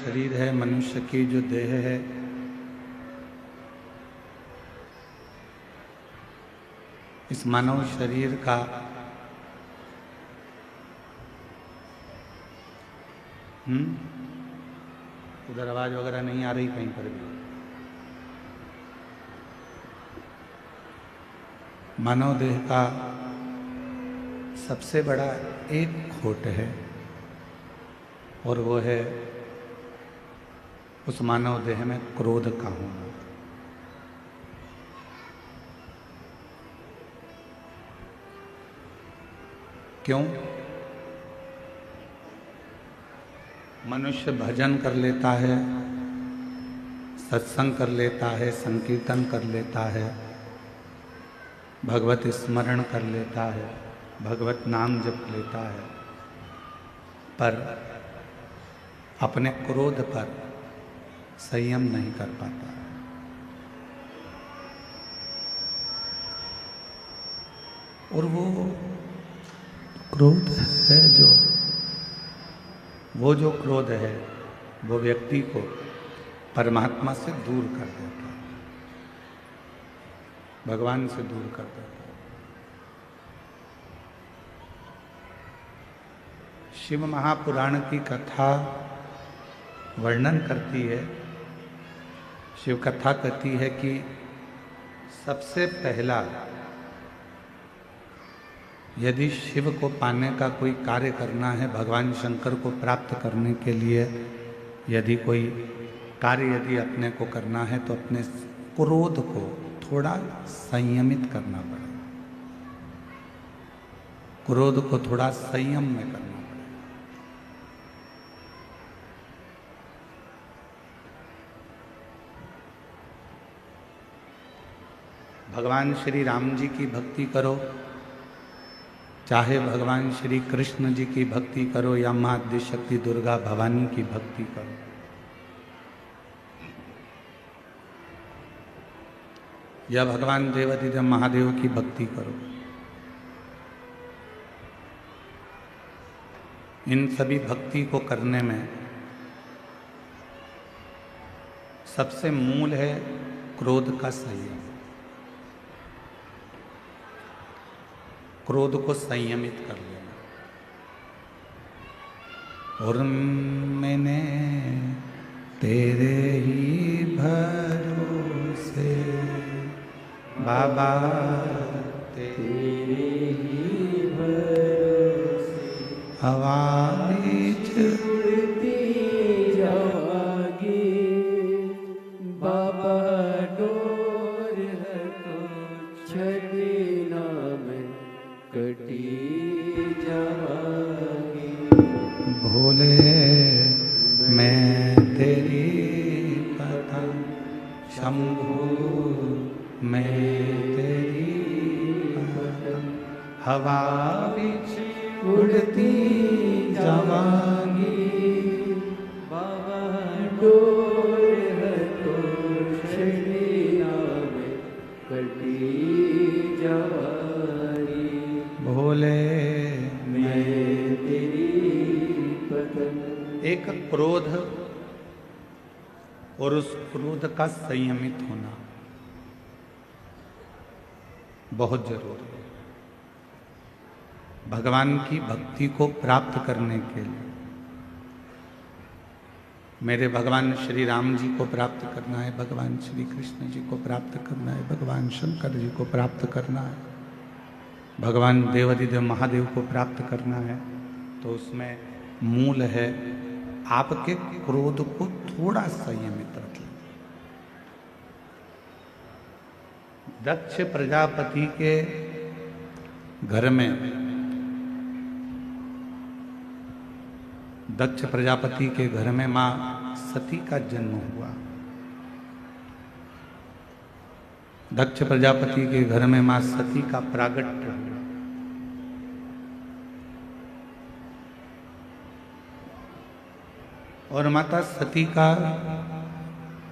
शरीर है, मनुष्य की जो देह है, इस मानव शरीर का उधर आवाज वगैरह नहीं आ रही कहीं पर भी। मानव देह का सबसे बड़ा एक खोट है और वो है उस मानव देह में क्रोध का होना। क्यों? मनुष्य भजन कर लेता है, सत्संग कर लेता है, संकीर्तन कर लेता है, भगवत स्मरण कर लेता है, भगवत नाम जप लेता है, पर अपने क्रोध पर संयम नहीं कर पाता। और वो क्रोध है जो क्रोध है वो व्यक्ति को परमात्मा से दूर कर देता है, भगवान से दूर कर देता है। शिव महापुराण की कथा वर्णन करती है, शिव कथा कहती है कि सबसे पहला यदि शिव को पाने का कोई कार्य करना है, भगवान शंकर को प्राप्त करने के लिए यदि कोई कार्य यदि अपने को करना है तो अपने क्रोध को थोड़ा संयमित करना पड़ेगा, क्रोध को थोड़ा संयम में करना पड़ेगा। भगवान श्री राम जी की भक्ति करो, चाहे भगवान श्री कृष्ण जी की भक्ति करो या माँ आद्य शक्ति दुर्गा भवानी की भक्ति करो, या भगवान देवाधिदेव महादेव की भक्ति करो, इन सभी भक्ति को करने में सबसे मूल है क्रोध का संयम। क्रोध को संयमित कर लेना। और मैंने तेरे ही भरोसे बाबा, तेरे ही भरोसे हवा बीच उड़ती जागी, बाबा डोर है तो छड़ना में कटी जागी। भोले मैं तेरी पतंग, शंभू मैं तेरी पतंग, हवा बीच उड़ती जावांगी, बाबा डोर है तो छड़ना में कटी जावांगी। भोले मैं तेरी पतंग। एक क्रोध और उस क्रोध का संयमित होना बहुत जरूरी है भगवान की भक्ति को प्राप्त करने के लिए। मेरे भगवान श्री राम जी को प्राप्त करना है, भगवान श्री कृष्ण जी को प्राप्त करना है, भगवान शंकर जी को प्राप्त करना है, भगवान देवाधिदेव महादेव को प्राप्त करना है, तो उसमें मूल है आपके क्रोध को थोड़ा संयमित रखें। दक्ष प्रजापति के घर में, दक्ष प्रजापति के घर में मां सती का जन्म हुआ। दक्ष प्रजापति के घर में मां सती का प्रागट्य हुआ। और माता सती का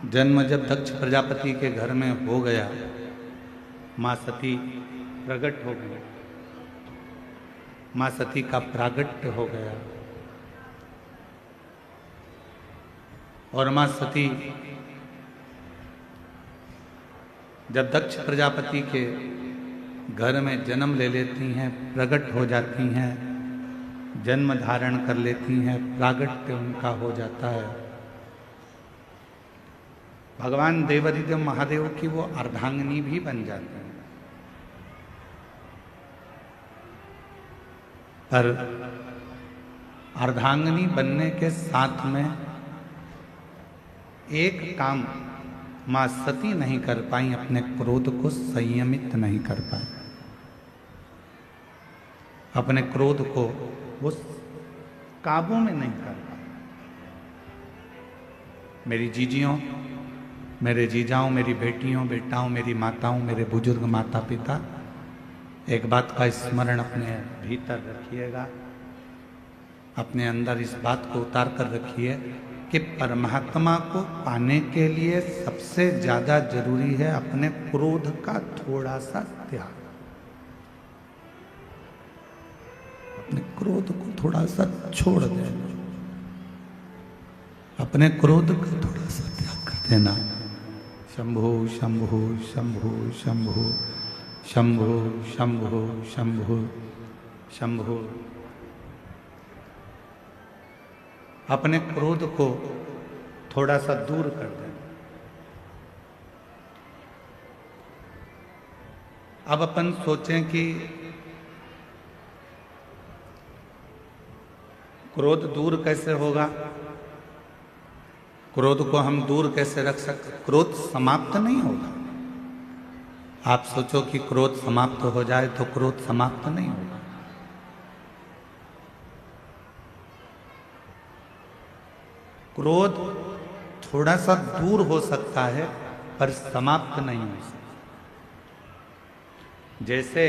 जन्म जब दक्ष प्रजापति के घर में हो गया, मां सती प्रकट हो गई, मां सती का प्रागट्य हो गया, और मां सती जब दक्ष प्रजापति के घर में जन्म ले लेती हैं, प्रकट हो जाती हैं, जन्म धारण कर लेती हैं, प्रागट्य उनका हो जाता है, भगवान देवादिदेव महादेव की वो अर्धांगिनी भी बन जाती हैं। पर अर्धांगिनी बनने के साथ में एक काम मां सती नहीं कर पाई, अपने क्रोध को संयमित नहीं कर पाई, अपने क्रोध को वो काबू में नहीं कर पाई। मेरी जीजियों, मेरे जीजाओं, मेरी बेटियों बेटाओं, मेरी माताओं, मेरे बुजुर्ग माता पिता, एक बात का स्मरण अपने भीतर रखिएगा, अपने अंदर इस बात को उतार कर रखिए कि परमात्मा को पाने के लिए सबसे ज्यादा जरूरी है अपने क्रोध का थोड़ा सा त्याग। अपने क्रोध को थोड़ा सा छोड़ देना, अपने क्रोध का थोड़ा सा त्याग कर देना। शंभो शंभो शंभो शंभो शंभो शंभो शंभो शंभो। अपने क्रोध को थोड़ा सा दूर कर दें। अब अपन सोचें कि क्रोध दूर कैसे होगा, क्रोध को हम दूर कैसे रख सकते। क्रोध समाप्त नहीं होगा। आप सोचो कि क्रोध समाप्त हो जाए तो क्रोध समाप्त नहीं होगा। क्रोध थोड़ा सा दूर हो सकता है पर समाप्त नहीं हो सकता। जैसे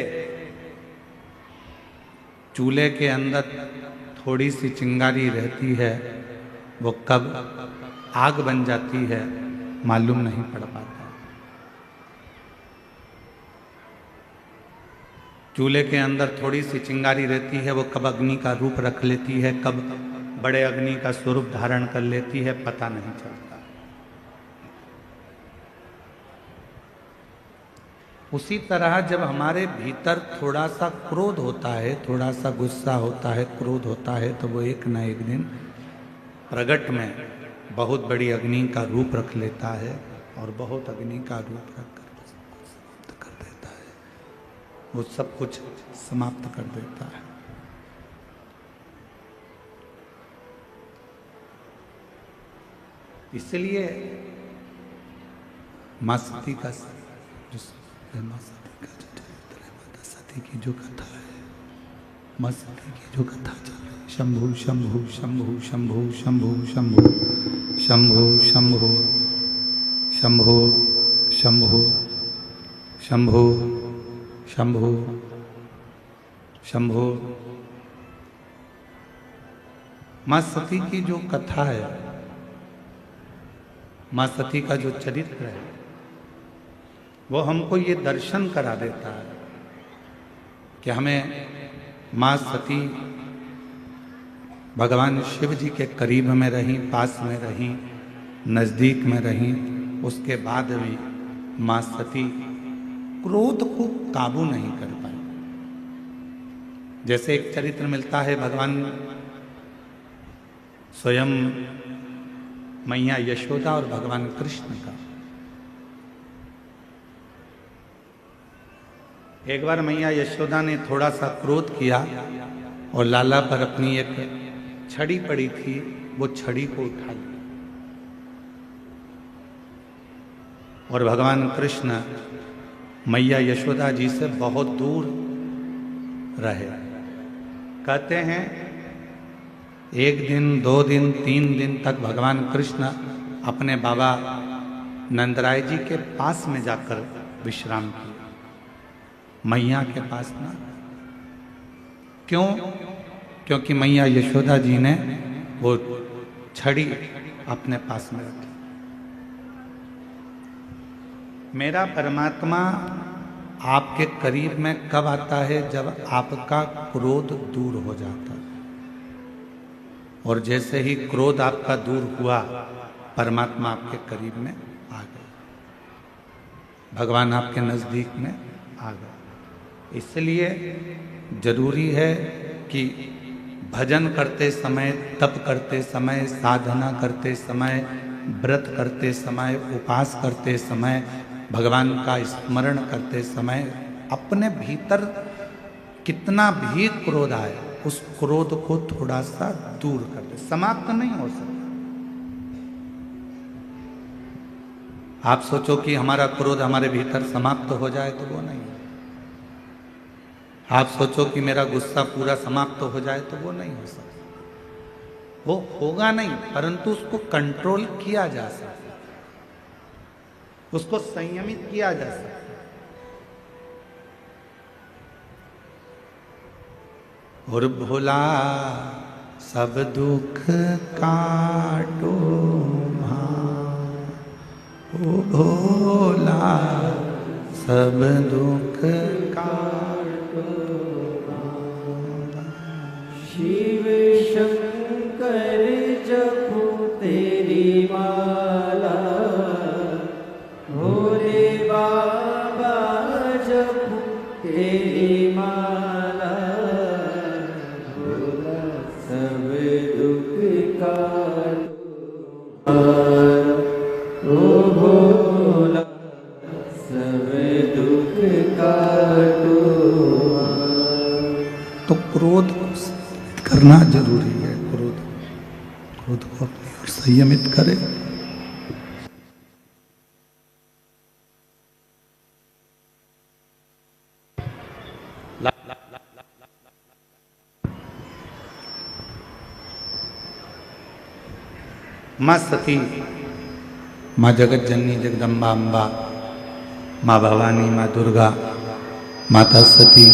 चूल्हे के अंदर थोड़ी सी चिंगारी रहती है, वो कब आग बन जाती है मालूम नहीं पड़ पाता। चूल्हे के अंदर थोड़ी सी चिंगारी रहती है, वो कब अग्नि का रूप रख लेती है, कब बड़े अग्नि का स्वरूप धारण कर लेती है, पता नहीं चलता। उसी तरह जब हमारे भीतर थोड़ा सा क्रोध होता है, थोड़ा सा गुस्सा होता है, क्रोध होता है, तो वो एक न एक दिन प्रगट में बहुत बड़ी अग्नि का रूप रख लेता है और बहुत अग्नि का रूप रख कर समाप्त कर देता है। वो सब कुछ समाप्त कर देता है। इसलिए मां सती का जो माता सती की जो कथा है, मां सती की जो कथा चल रही है, शंभु शंभु शंभु शंभु शंभु शंभु शंभु शंभु शंभु शंभु शंभु शंभु शंभु। मां सती की जो कथा है, मां सती का जो चरित्र है, वो हमको ये दर्शन करा देता है कि हमें मां सती भगवान शिव जी के करीब में रही, पास में रही, नजदीक में रही, उसके बाद भी मां सती क्रोध को काबू नहीं कर पाई। जैसे एक चरित्र मिलता है भगवान स्वयं मैया यशोदा और भगवान कृष्ण का। एक बार मैया यशोदा ने थोड़ा सा क्रोध किया और लाला पर अपनी एक छड़ी पड़ी थी, वो छड़ी को उठा लिया और भगवान कृष्ण मैया यशोदा जी से बहुत दूर रहे। कहते हैं 1 दिन 2 दिन 3 दिन तक भगवान कृष्ण अपने बाबा नंदराय जी के पास में जाकर विश्राम किया, मैया के पास ना। क्यों? क्योंकि मैया यशोदा जी ने वो छड़ी अपने पास में रखी। मेरा परमात्मा आपके करीब में कब आता है? जब आपका क्रोध दूर हो जाता है। और जैसे ही क्रोध आपका दूर हुआ, परमात्मा आपके करीब में आ गए, भगवान आपके नज़दीक में आ गए। इसलिए जरूरी है कि भजन करते समय, तप करते समय, साधना करते समय, व्रत करते समय, उपास करते समय, भगवान का स्मरण करते समय अपने भीतर कितना भी क्रोध आए उस क्रोध को थोड़ा सा दूर कर दे। समाप्त नहीं हो सकता। आप सोचो कि हमारा क्रोध हमारे भीतर समाप्त हो जाए तो वो नहीं। आप सोचो कि मेरा गुस्सा पूरा समाप्त हो जाए तो वो नहीं हो सकता। वो होगा नहीं, परंतु उसको कंट्रोल किया जा सकता, उसको संयमित किया जा सकता। और भोला सब दुख काटो ओ भोला सब दुख काटो। शिव शंकर जपो तेरी माला, भोले बाबा जपो तेरी माला, भोला सब दुख काटो ओ भोला सब दुख काटो। तो क्रोध करना जरूरी है। क्रोध को अपनी ओर संयमित करे। माँ सती, माँ जगत जननी जगदम्बा अम्बा, माँ भवानी, माँ दुर्गा, माता सती,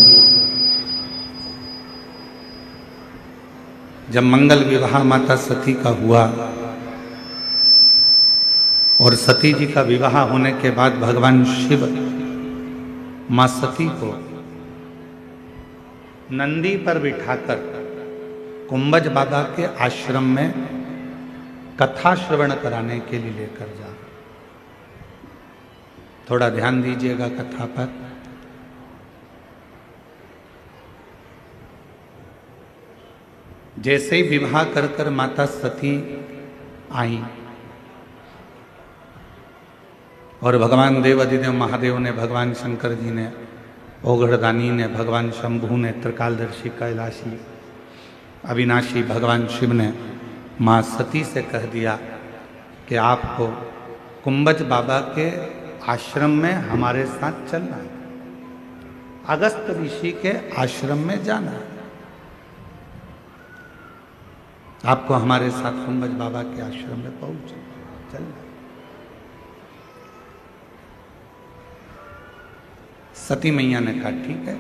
जब मंगल विवाह माता सती का हुआ और सती जी का विवाह होने के बाद भगवान शिव माँ सती को नंदी पर बिठाकर कुंभज बाबा के आश्रम में कथा श्रवण कराने के लिए लेकर जा। थोड़ा ध्यान दीजिएगा कथा पर। जैसे ही विवाह कर कर माता सती आई और भगवान देव अधिदेव महादेव ने, भगवान शंकर जी ने, ओघड़दानी ने, भगवान शंभू ने, त्रिकालदर्शी कैलाशी अविनाशी भगवान शिव ने माँ सती से कह दिया कि आपको कुंभज बाबा के आश्रम में हमारे साथ चलना है, अगस्त ऋषि के आश्रम में जाना है, आपको हमारे साथ कुंभज बाबा के आश्रम में चलना। सती मैया ने कहा ठीक है,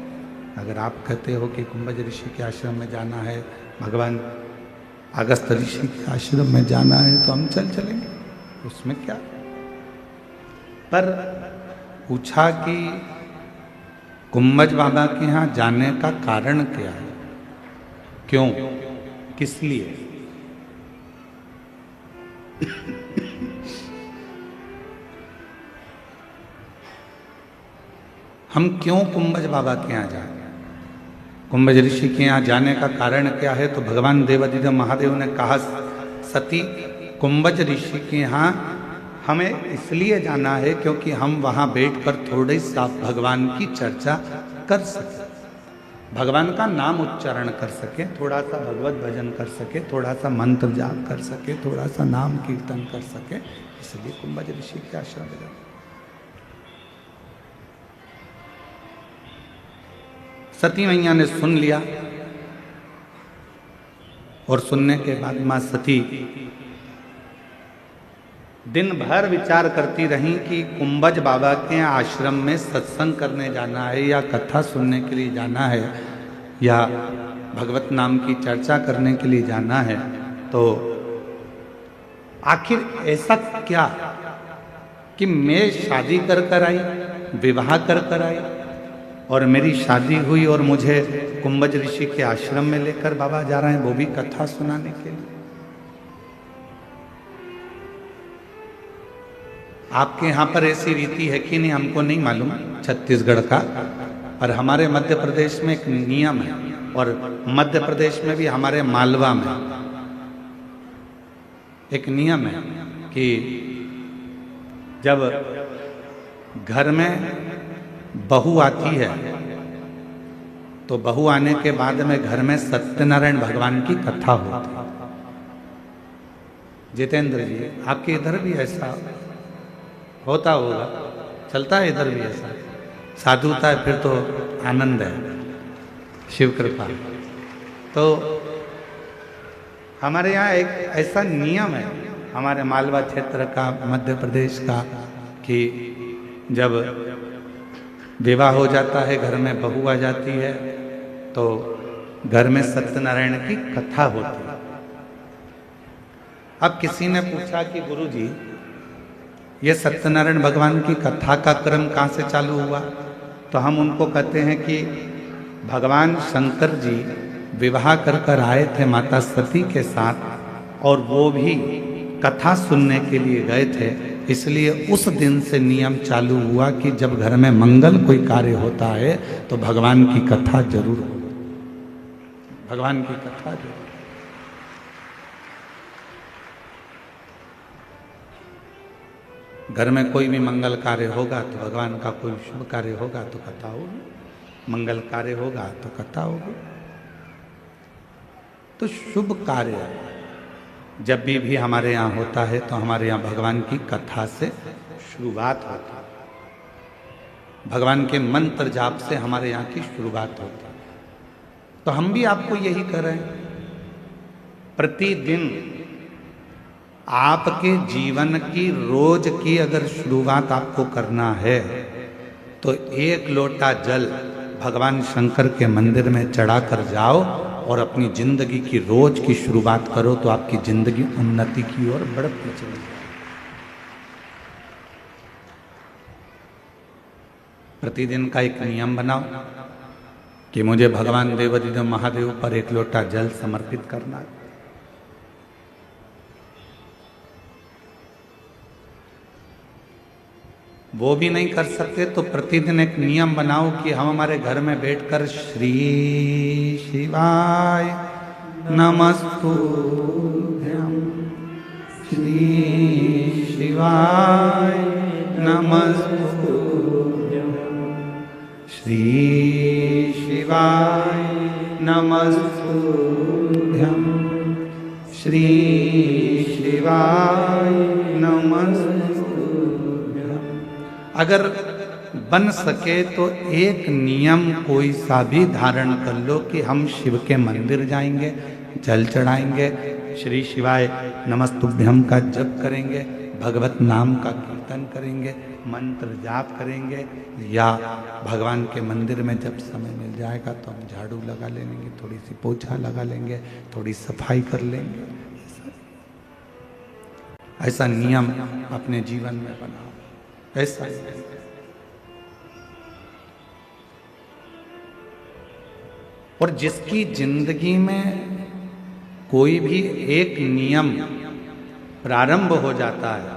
अगर आप कहते हो कि कुंभज ऋषि के आश्रम में जाना है, भगवान अगस्त ऋषि के आश्रम में जाना है, तो हम चलेंगे, उसमें क्या। पर पूछा कि कुंभज बाबा के यहाँ जाने का कारण क्या है, क्यों, किस लिए। हम क्यों कुंभज बाबा के यहाँ जाए, कुंभज ऋषि के यहाँ जाने का कारण क्या है। तो भगवान देवाधिदेव महादेव ने कहा सती, कुंभज ऋषि के यहाँ हमें इसलिए जाना है क्योंकि हम वहाँ बैठकर थोड़ी सा भगवान की चर्चा कर सकें, भगवान का नाम उच्चारण कर सके, थोड़ा सा भगवत भजन कर सके, थोड़ा सा मंत्र जाप कर सके, थोड़ा सा नाम कीर्तन कर सके, इसलिए कुंभज ऋषि के आश्रम में जाते। सती मैया ने सुन लिया और सुनने के बाद मां सती दिन भर विचार करती रहीं कि कुंभज बाबा के आश्रम में सत्संग करने जाना है या कथा सुनने के लिए जाना है या भगवत नाम की चर्चा करने के लिए जाना है। तो आखिर ऐसा क्या कि मैं शादी कर आई, विवाह कर आई और मेरी शादी हुई और मुझे कुंभज ऋषि के आश्रम में लेकर बाबा जा रहे हैं, वो भी कथा सुनाने के लिए। आपके यहाँ पर ऐसी रीति है कि नहीं हमको नहीं मालूम, छत्तीसगढ़ का, पर हमारे मध्य प्रदेश में एक नियम है, और मध्य प्रदेश में भी हमारे मालवा में एक नियम है कि जब घर में बहू आती है तो बहू आने के बाद में घर में सत्यनारायण भगवान की कथा होती है। जितेंद्र जी, आपके इधर भी ऐसा होता होगा, चलता है इधर भी ऐसा, साधुता है, फिर तो आनंद है, शिव कृपा। तो हमारे यहाँ एक ऐसा नियम है हमारे मालवा क्षेत्र का, मध्य प्रदेश का, कि जब विवाह हो जाता है, घर में बहू आ जाती है, तो घर में सत्यनारायण की कथा होती है। अब किसी ने पूछा कि गुरुजी, ये सत्यनारायण भगवान की कथा का क्रम कहाँ से चालू हुआ? तो हम उनको कहते हैं कि भगवान शंकर जी विवाह कर कर आए थे माता सती के साथ, और वो भी कथा सुनने के लिए गए थे, इसलिए उस दिन से नियम चालू हुआ कि जब घर में मंगल कोई कार्य होता है तो भगवान की कथा जरूर हो, भगवान की कथा जरूर। घर में कोई भी मंगल कार्य होगा तो भगवान का कोई शुभ कार्य होगा तो कथा होगी, मंगल कार्य होगा तो कथा होगी। तो शुभ कार्य जब भी हमारे यहाँ होता है तो हमारे यहाँ भगवान की कथा से शुरुआत होती है, भगवान के मंत्र जाप से हमारे यहाँ की शुरुआत होती है। तो हम भी आपको यही कर रहे हैं, प्रतिदिन आपके जीवन की रोज की अगर शुरुआत आपको करना है तो एक लोटा जल भगवान शंकर के मंदिर में चढ़ा कर जाओ और अपनी जिंदगी की रोज की शुरुआत करो, तो आपकी जिंदगी उन्नति की ओर बढ़ती चली जाए। प्रतिदिन का एक नियम बनाओ कि मुझे भगवान देवाधिदेव महादेव पर एक लोटा जल समर्पित करना है। वो भी नहीं कर सकते तो प्रतिदिन एक नियम बनाओ कि हम हमारे घर में बैठकर श्री शिवाय नमस्तुभ्यं, श्री शिवाय नमस्तुभ्यं, श्री शिवाय नमस्तुभ्यं, श्री शिवाय नमस्तुभ्यं। अगर बन सके तो एक नियम कोई सा भी धारण कर लो कि हम शिव के मंदिर जाएंगे, जल चढ़ाएंगे, श्री शिवाय नमस्तुभ्यम का जप करेंगे, भगवत नाम का कीर्तन करेंगे, मंत्र जाप करेंगे, या भगवान के मंदिर में जब समय मिल जाएगा तो हम झाड़ू लगा लेंगे, थोड़ी सी पोछा लगा लेंगे, थोड़ी सफाई कर लेंगे। ऐसा नियम अपने जीवन में बनाओ। ऐसा और जिसकी जिंदगी में कोई भी एक नियम प्रारंभ हो जाता है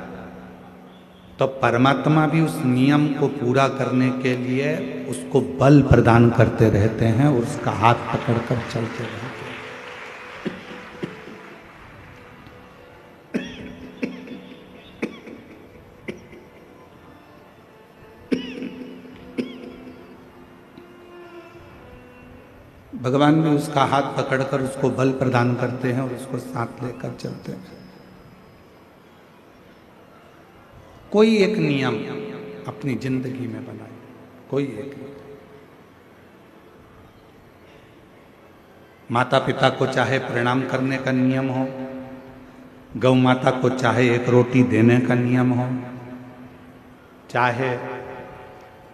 तो परमात्मा भी उस नियम को पूरा करने के लिए उसको बल प्रदान करते रहते हैं और उसका हाथ पकड़कर चलते रहते हैं। भगवान भी उसका हाथ पकड़कर उसको बल प्रदान करते हैं और उसको साथ लेकर चलते हैं। कोई एक नियम अपनी जिंदगी में बनाए, कोई एक। माता पिता को चाहे प्रणाम करने का नियम हो, गौ माता को चाहे एक रोटी देने का नियम हो, चाहे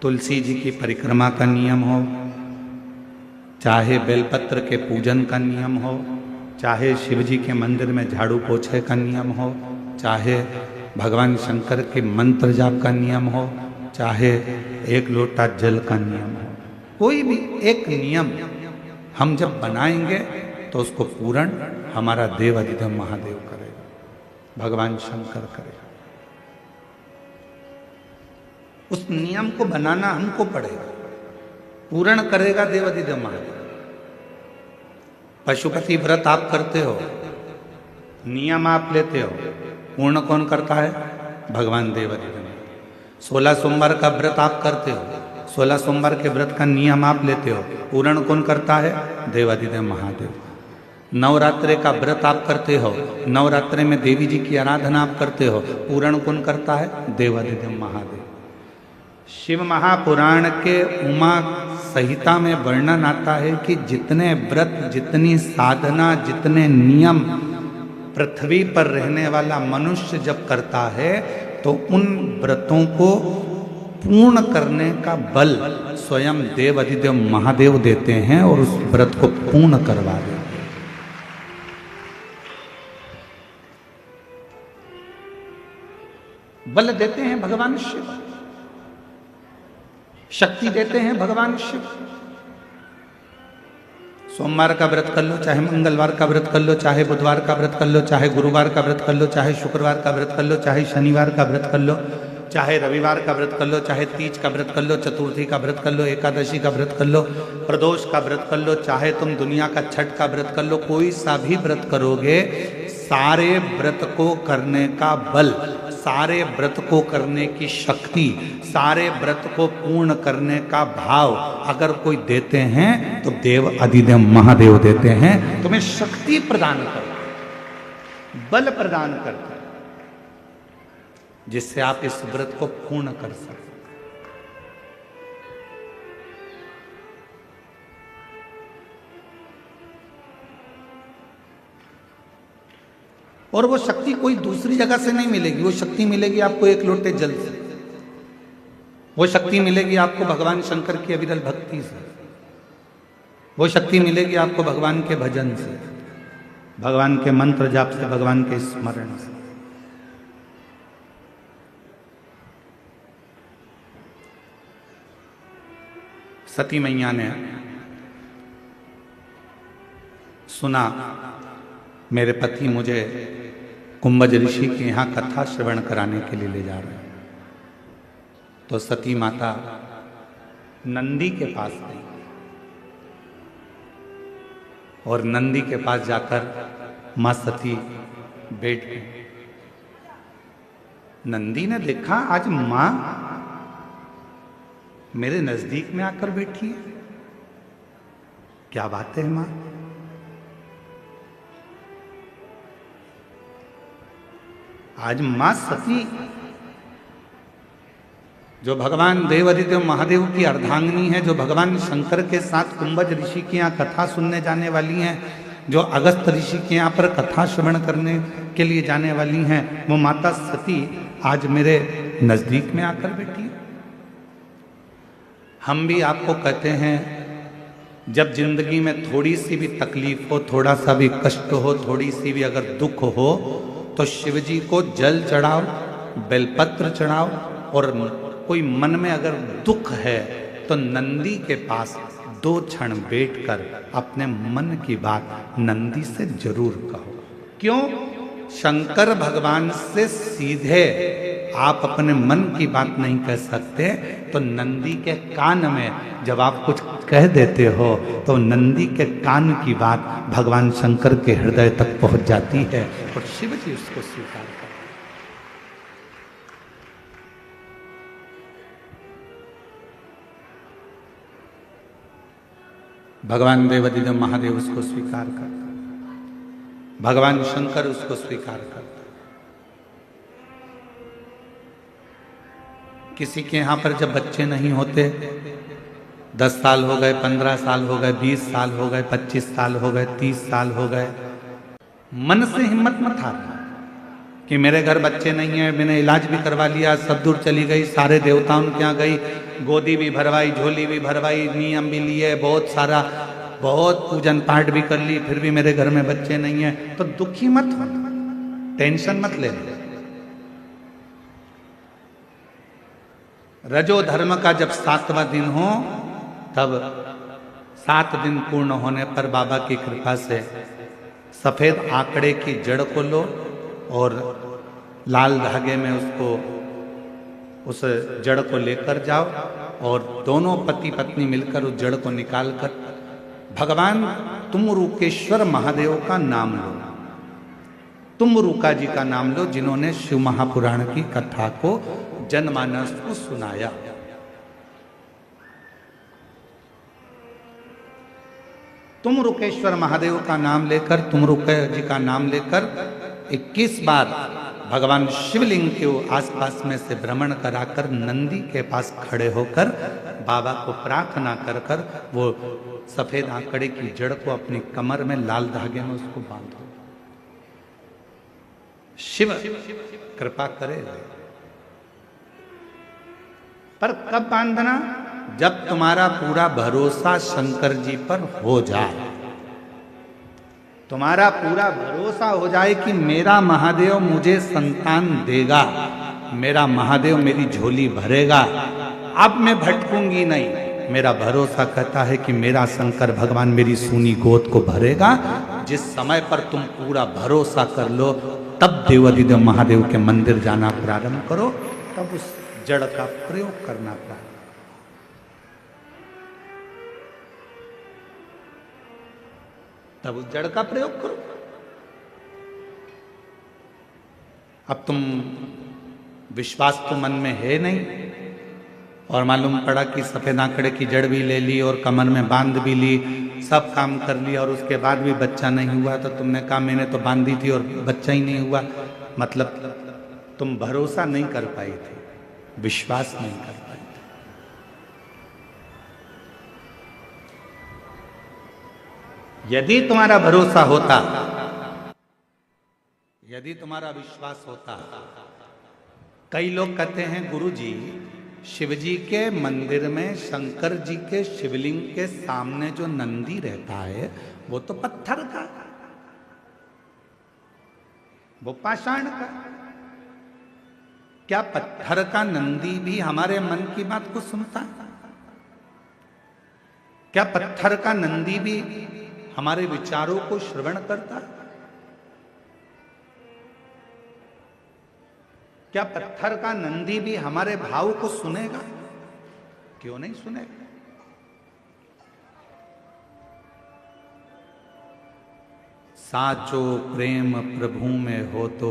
तुलसी जी की परिक्रमा का नियम हो, चाहे बेलपत्र के पूजन का नियम हो, चाहे शिव जी के मंदिर में झाड़ू पोछे का नियम हो, चाहे भगवान शंकर के मंत्र जाप का नियम हो, चाहे एक लोटा जल का नियम हो, कोई भी एक नियम हम जब बनाएंगे तो उसको पूर्ण हमारा देवाधिदेव महादेव करेगा, भगवान शंकर करेगा। उस नियम को बनाना हमको पड़ेगा, पूर्ण करेगा देवाधिदेव महादेव। पशुपति व्रत आप करते हो, नियम आप लेते हो, पूर्ण कौन करता है? भगवान देवाधिदेव। 16 सोमवार का व्रत आप करते हो, 16 सोमवार के व्रत का नियम आप लेते हो, पूर्ण कौन करता है? देवाधिदेव महादेव। नवरात्रे का व्रत आप करते हो, नवरात्रे में देवी जी की आराधना आप करते हो, पूर्ण कौन करता है? देवाधिदेव महादेव। शिव महापुराण के उमा संहिता में वर्णन आता है कि जितने व्रत, जितनी साधना, जितने नियम पृथ्वी पर रहने वाला मनुष्य जब करता है तो उन व्रतों को पूर्ण करने का बल स्वयं देवाधिदेव महादेव देते हैं और उस व्रत को पूर्ण करवा देते हैं। बल देते हैं भगवान शिव, शक्ति देते हैं भगवान शिव। सोमवार का व्रत कर लो, चाहे मंगलवार का व्रत कर लो, चाहे बुधवार का व्रत कर लो, चाहे गुरुवार का व्रत कर लो, चाहे शुक्रवार का व्रत कर लो, चाहे शनिवार का व्रत कर लो, चाहे रविवार का व्रत कर लो, चाहे तीज का व्रत कर लो, चतुर्थी का व्रत कर लो, एकादशी का व्रत कर लो, प्रदोष का व्रत कर लो, चाहे तुम दुनिया का छठ का व्रत कर लो, कोई सा भी व्रत करोगे, सारे व्रत को करने का बल, सारे व्रत को करने की शक्ति, सारे व्रत को पूर्ण करने का भाव अगर कोई देते हैं तो देव अधिदेव महादेव देते हैं। तुम्हें शक्ति प्रदान करते, बल प्रदान करते, जिससे आप इस व्रत को पूर्ण कर सकते। और वो शक्ति कोई दूसरी जगह से नहीं मिलेगी, वो शक्ति मिलेगी आपको एक लोटे जल से, वो शक्ति मिलेगी आपको भगवान शंकर की अविरल भक्ति से, वो शक्ति मिलेगी आपको भगवान के भजन से, भगवान के मंत्र जाप से, भगवान के स्मरण से। सती मैया ने सुना मेरे पति मुझे कुंभज ऋषि के यहाँ कथा श्रवण कराने के लिए ले जा रहे हैं, तो सती माता नंदी के पास गई और नंदी के पास जाकर मां सती बैठ गई। नंदी ने देखा आज मां मेरे नजदीक में आकर बैठी है, क्या बात है मां? आज मां सती जो भगवान देवाधिदेव महादेव की अर्धांगिनी है, जो भगवान शंकर के साथ कुंभज ऋषि के यहाँ कथा सुनने जाने वाली हैं, जो अगस्त ऋषि के यहाँ पर कथा श्रवण करने के लिए जाने वाली हैं, वो माता सती आज मेरे नजदीक में आकर बैठी है। हम भी आपको कहते हैं, जब जिंदगी में थोड़ी सी भी तकलीफ हो, थोड़ा सा भी कष्ट हो, थोड़ी सी भी अगर दुख हो, तो शिव जी को जल चढ़ाओ, बेलपत्र चढ़ाओ, और कोई मन में अगर दुख है तो नंदी के पास 2 क्षण बैठकर अपने मन की बात नंदी से जरूर कहो। क्यों? शंकर भगवान से सीधे आप अपने मन की बात नहीं कह सकते, तो नंदी के कान में जब आप कुछ कह देते हो तो नंदी के कान की बात भगवान शंकर के हृदय तक पहुंच जाती है और शिव जी उसको स्वीकार करते हैं। भगवान देवाधिदेव महादेव उसको स्वीकार करते, भगवान शंकर उसको स्वीकार करते। किसी के यहाँ पर जब बच्चे नहीं होते, 10 साल हो गए, 15 साल हो गए, 20 साल हो गए, 25 साल हो गए, 30 साल हो गए, मन से हिम्मत मत हारना कि मेरे घर बच्चे नहीं है, मैंने इलाज भी करवा लिया, सब दूर चली गई, सारे देवता उनके यहाँ गई, गोदी भी भरवाई, झोली भी भरवाई, नियम भी लिए, बहुत सारा, बहुत पूजन पाठ भी कर ली, फिर भी मेरे घर में बच्चे नहीं है, तो दुखी मत हो, टेंशन मत ले। रजो धर्म का जब 7वां दिन हो, तब 7 दिन पूर्ण होने पर बाबा की कृपा से सफेद आंकड़े की जड़ को लो और लाल धागे में उसको उस जड़ को लेकर जाओ और दोनों पति पत्नी मिलकर उस जड़ को निकालकर भगवान तुमरुकेश्वर महादेव का नाम लो। तुमरुका जी का नाम लो, जिन्होंने शिव महापुराण की कथा को जनमानस को सुनाया। तुमरुकेश्वर महादेव का नाम लेकर, तुमरुका जी का नाम लेकर 21 बार भगवान शिवलिंग के आसपास में से भ्रमण कराकर नंदी के पास खड़े होकर बाबा को प्रार्थना कर कर वो सफेद आंकड़े की जड़ को अपनी कमर में लाल धागे में उसको बांधो। शिव कृपा करेगा। पर कब बांधना? जब तुम्हारा पूरा भरोसा शंकर जी पर हो जाए, तुम्हारा पूरा भरोसा हो जाए कि मेरा महादेव मुझे संतान देगा, मेरा महादेव मेरी झोली भरेगा, अब मैं भटकूंगी नहीं। मेरा भरोसा कहता है कि मेरा शंकर भगवान मेरी सूनी गोद को भरेगा। जिस समय पर तुम पूरा भरोसा कर लो, तब देवाधिदेव महादेव के मंदिर जाना प्रारंभ करो, तब उस जड़ का प्रयोग करना प्रारंभ। तब उस जड़ का प्रयोग करो। अब तुम विश्वास तो मन में है नहीं, और मालूम पड़ा कि सफेद आंकड़े की जड़ भी ले ली और कमर में बांध भी ली, सब काम कर लिया और उसके बाद भी बच्चा नहीं हुआ। तो तुमने कहा मैंने तो बांधी थी और बच्चा ही नहीं हुआ। मतलब तुम भरोसा नहीं कर पाई थी, विश्वास नहीं कर पाई थी। यदि तुम्हारा भरोसा होता, यदि तुम्हारा विश्वास होता। कई लोग कहते हैं गुरु जी, शिव जी के मंदिर में शंकर जी के शिवलिंग के सामने जो नंदी रहता है वो तो पत्थर का, वो पाषाण का। क्या पत्थर का नंदी भी हमारे मन की बात को सुनता है? क्या पत्थर का नंदी भी हमारे विचारों को श्रवण करता है? क्या पत्थर का नंदी भी हमारे भाव को सुनेगा? क्यों नहीं सुनेगा? साचो प्रेम प्रभु में हो तो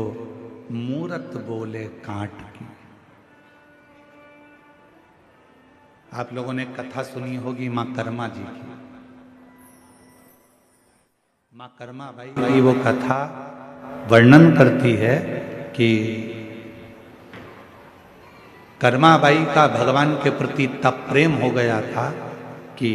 मूरत बोले काट की। आप लोगों ने कथा सुनी होगी मां कर्मा जी की। मां कर्मा भाई वो कथा वर्णन करती है कि कर्माबाई का भगवान के प्रति इतना प्रेम हो गया था कि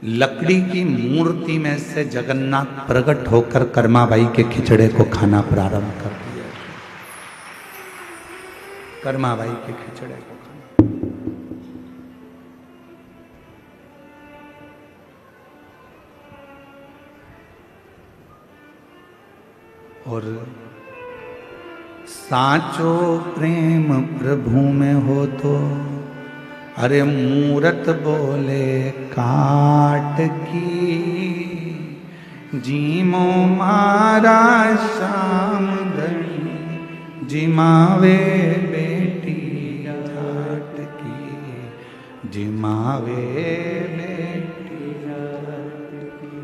लकड़ी की मूर्ति में से जगन्नाथ प्रकट होकर कर्माबाई के खिचड़े को खाना प्रारंभ कर दिया। कर्माबाई के खिचड़े को खाना। और साचो प्रेम प्रभु में हो तो, अरे मूरत बोले काट की। जीमो मारा श्याम धनी, जिमावे बेटी जाट की। जिमावे बेटी जाट की।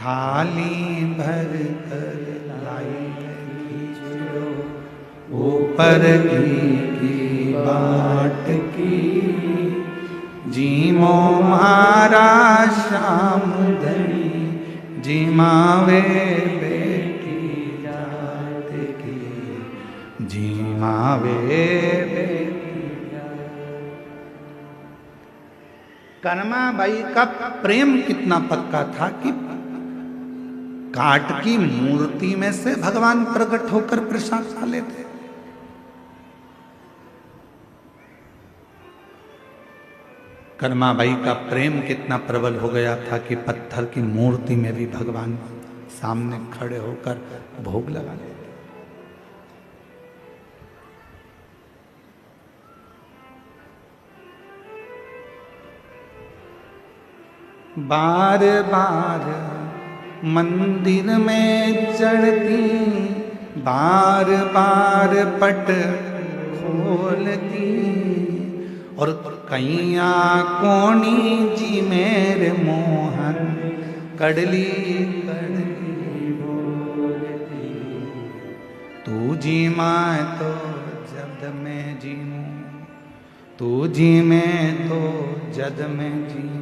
थाली भर कर लाई ऊपर की बाट की। जीमो मारा श्याम धनी, जिमावे बेटी जात की। जिमावे बेटी जात। कर्माबाई का प्रेम कितना पक्का था कि काट की मूर्ति में से भगवान प्रकट होकर प्रसाद खा लेते। कर्माबाई का प्रेम कितना प्रबल हो गया था कि पत्थर की मूर्ति में भी भगवान सामने खड़े होकर भोग लगा लेते। बार बार मंदिर में चढ़ती, बार बार पट बोलती और कैया कोणी जी मेरे मोहन कड़ली कड़ली बोलती। तू जी मैं तो जद मैं जीऊं, तू जी मैं तो जद मैं जीऊं,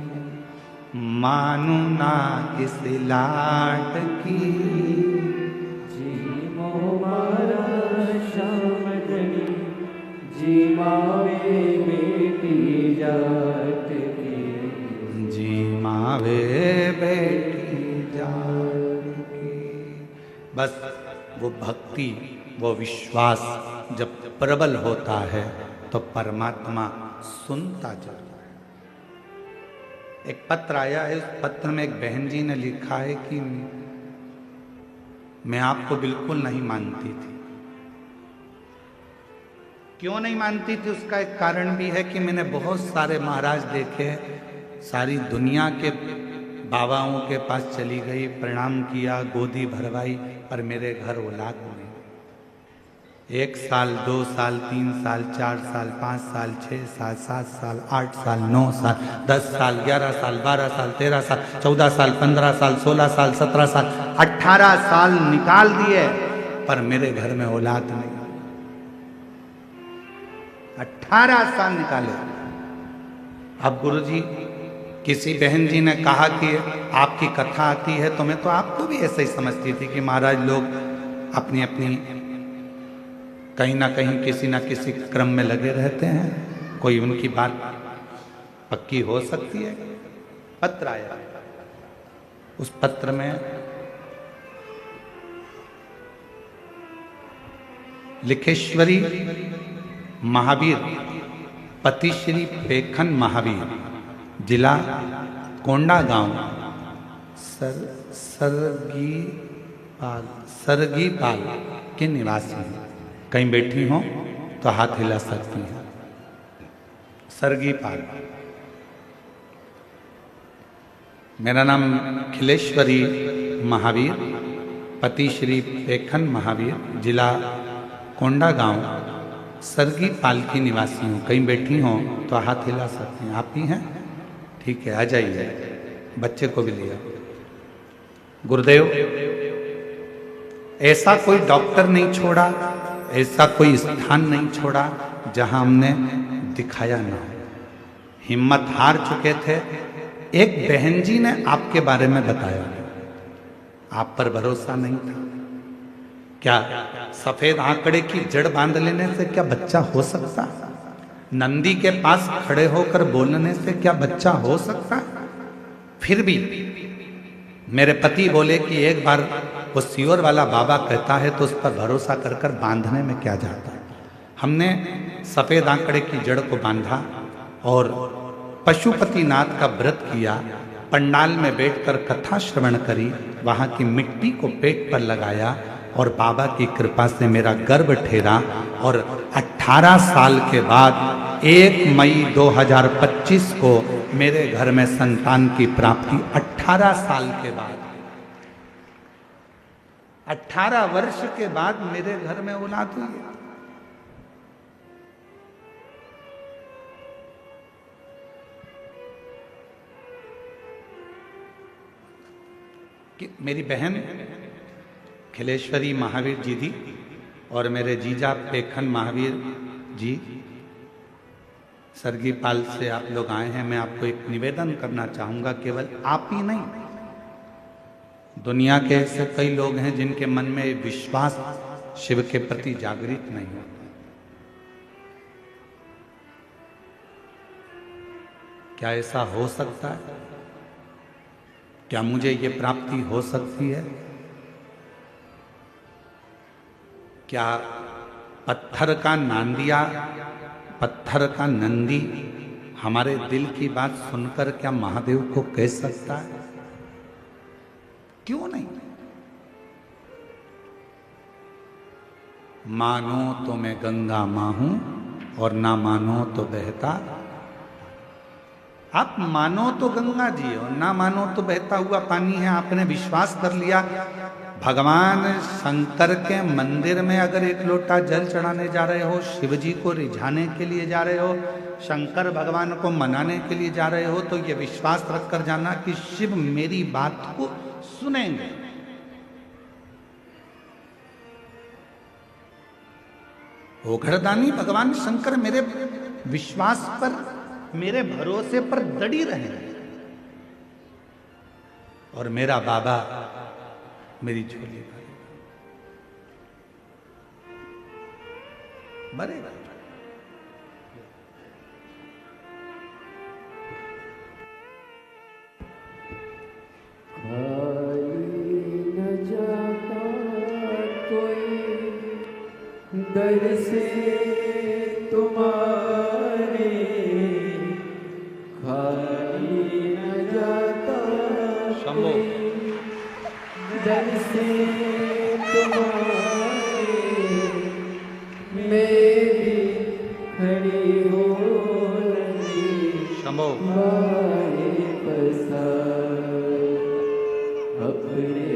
मानू ना किस लाट की। जी मोमारा श्याम धनी, जी मावे बेटी जाट की। जी मावे बेटी जाट की। बस वो भक्ति, वो विश्वास जब प्रबल होता है तो परमात्मा सुनता जरूर है। एक पत्र आया है, उस पत्र में एक बहन जी ने लिखा है कि मैं आपको बिल्कुल नहीं मानती थी। क्यों नहीं मानती थी उसका एक कारण भी है कि मैंने बहुत सारे महाराज देखे, सारी दुनिया के बाबाओं के पास चली गई, प्रणाम किया, गोदी भरवाई, पर मेरे घर औलाद नहीं। 1 साल 2 साल 3 साल 4 साल 5 साल 6 साल 7 साल 8 साल 9 साल 10 साल 11 साल 12 साल 13 साल 14 साल 15 साल 16 साल 17 साल 18 साल निकाल दिए, पर मेरे घर में औलाद नहीं। 18 साल निकाले। अब गुरुजी, किसी बहन जी ने कहा कि आपकी कथा आती है, तो मैं तो आपको भी ऐसे ही समझती थी कि महाराज लोग अपनी अपनी कहीं ना कहीं किसी ना किसी क्रम में लगे रहते हैं, कोई उनकी बात पक्की हो सकती है। पत्र आया, उस पत्र में लिखेश्वरी महावीर पति श्री पेखन महावीर, जिला कोंडा गांव, सरगी पाल के निवासी हैं। कहीं बैठी हो तो हाथ हिला सकती हैं। सरगी पाल। मेरा नाम खिलेश्वरी महावीर पति श्री पेखन महावीर, जिला कोंडा गांव, सरगी पाल की निवासी हूँ। कहीं बैठी हो तो हाथ हिला सकती हैं। आप ही हैं? ठीक है, आ जाइए। बच्चे को भी लिया। गुरुदेव, ऐसा कोई डॉक्टर नहीं छोड़ा, ऐसा कोई स्थान नहीं छोड़ा जहां हमने दिखाया ना हो। हिम्मत हार चुके थे। एक बहन जी ने आपके बारे में बताया, आप पर भरोसा नहीं था। क्या सफेद आंकड़े की जड़ बांध लेने से क्या बच्चा हो सकता? नंदी के पास खड़े होकर बोलने से क्या बच्चा हो सकता? फिर भी मेरे पति बोले कि एक बार वो सियोर वाला बाबा कहता है तो उस पर भरोसा कर कर बांधने में क्या जाता है। हमने सफेद आंकड़े की जड़ को बांधा और पशुपतिनाथ का व्रत किया। पंडाल में बैठकर कथा श्रवण करी, वहां की मिट्टी को पेट पर लगाया और बाबा की कृपा से मेरा गर्भ ठहरा। और 18 साल के बाद 1 मई 2025 को मेरे घर में संतान की प्राप्ति। 18 साल के बाद, 18 वर्ष के बाद मेरे घर में औलाद हुई है। कि मेरी बहन खिलेश्वरी महावीर जी थी और मेरे जीजा पेखन महावीर जी सरगी पाल से आप लोग आए हैं। मैं आपको एक निवेदन करना चाहूँगा, केवल आप ही नहीं, दुनिया के ऐसे कई लोग हैं जिनके मन में विश्वास शिव के प्रति जागृत नहीं होता। क्या ऐसा हो सकता है? क्या मुझे ये प्राप्ति हो सकती है? क्या पत्थर का नांदिया, पत्थर का नंदी हमारे दिल की बात सुनकर क्या महादेव को कह सकता है? क्यों नहीं? मानो तो मैं गंगा मां हूं और ना मानो तो बहता आप मानो तो गंगा जी हो, ना मानो तो बहता हुआ पानी है। आपने विश्वास कर लिया भगवान शंकर के मंदिर में अगर एक लोटा जल चढ़ाने जा रहे हो, शिव जी को रिझाने के लिए जा रहे हो, शंकर भगवान को मनाने के लिए जा रहे हो, तो ये विश्वास रख कर जाना कि शिव मेरी बात को सुनेंगे। ओघड़दानी भगवान शंकर मेरे विश्वास पर, मेरे भरोसे पर दड़ी रहे और मेरा बाबा मेरी झोली भरेगा। दर से तुम्हारे खाली न जाता शंभो। दर से तुम्हारे मैं भी खड़ी हो शंभो। मारे पसार अपने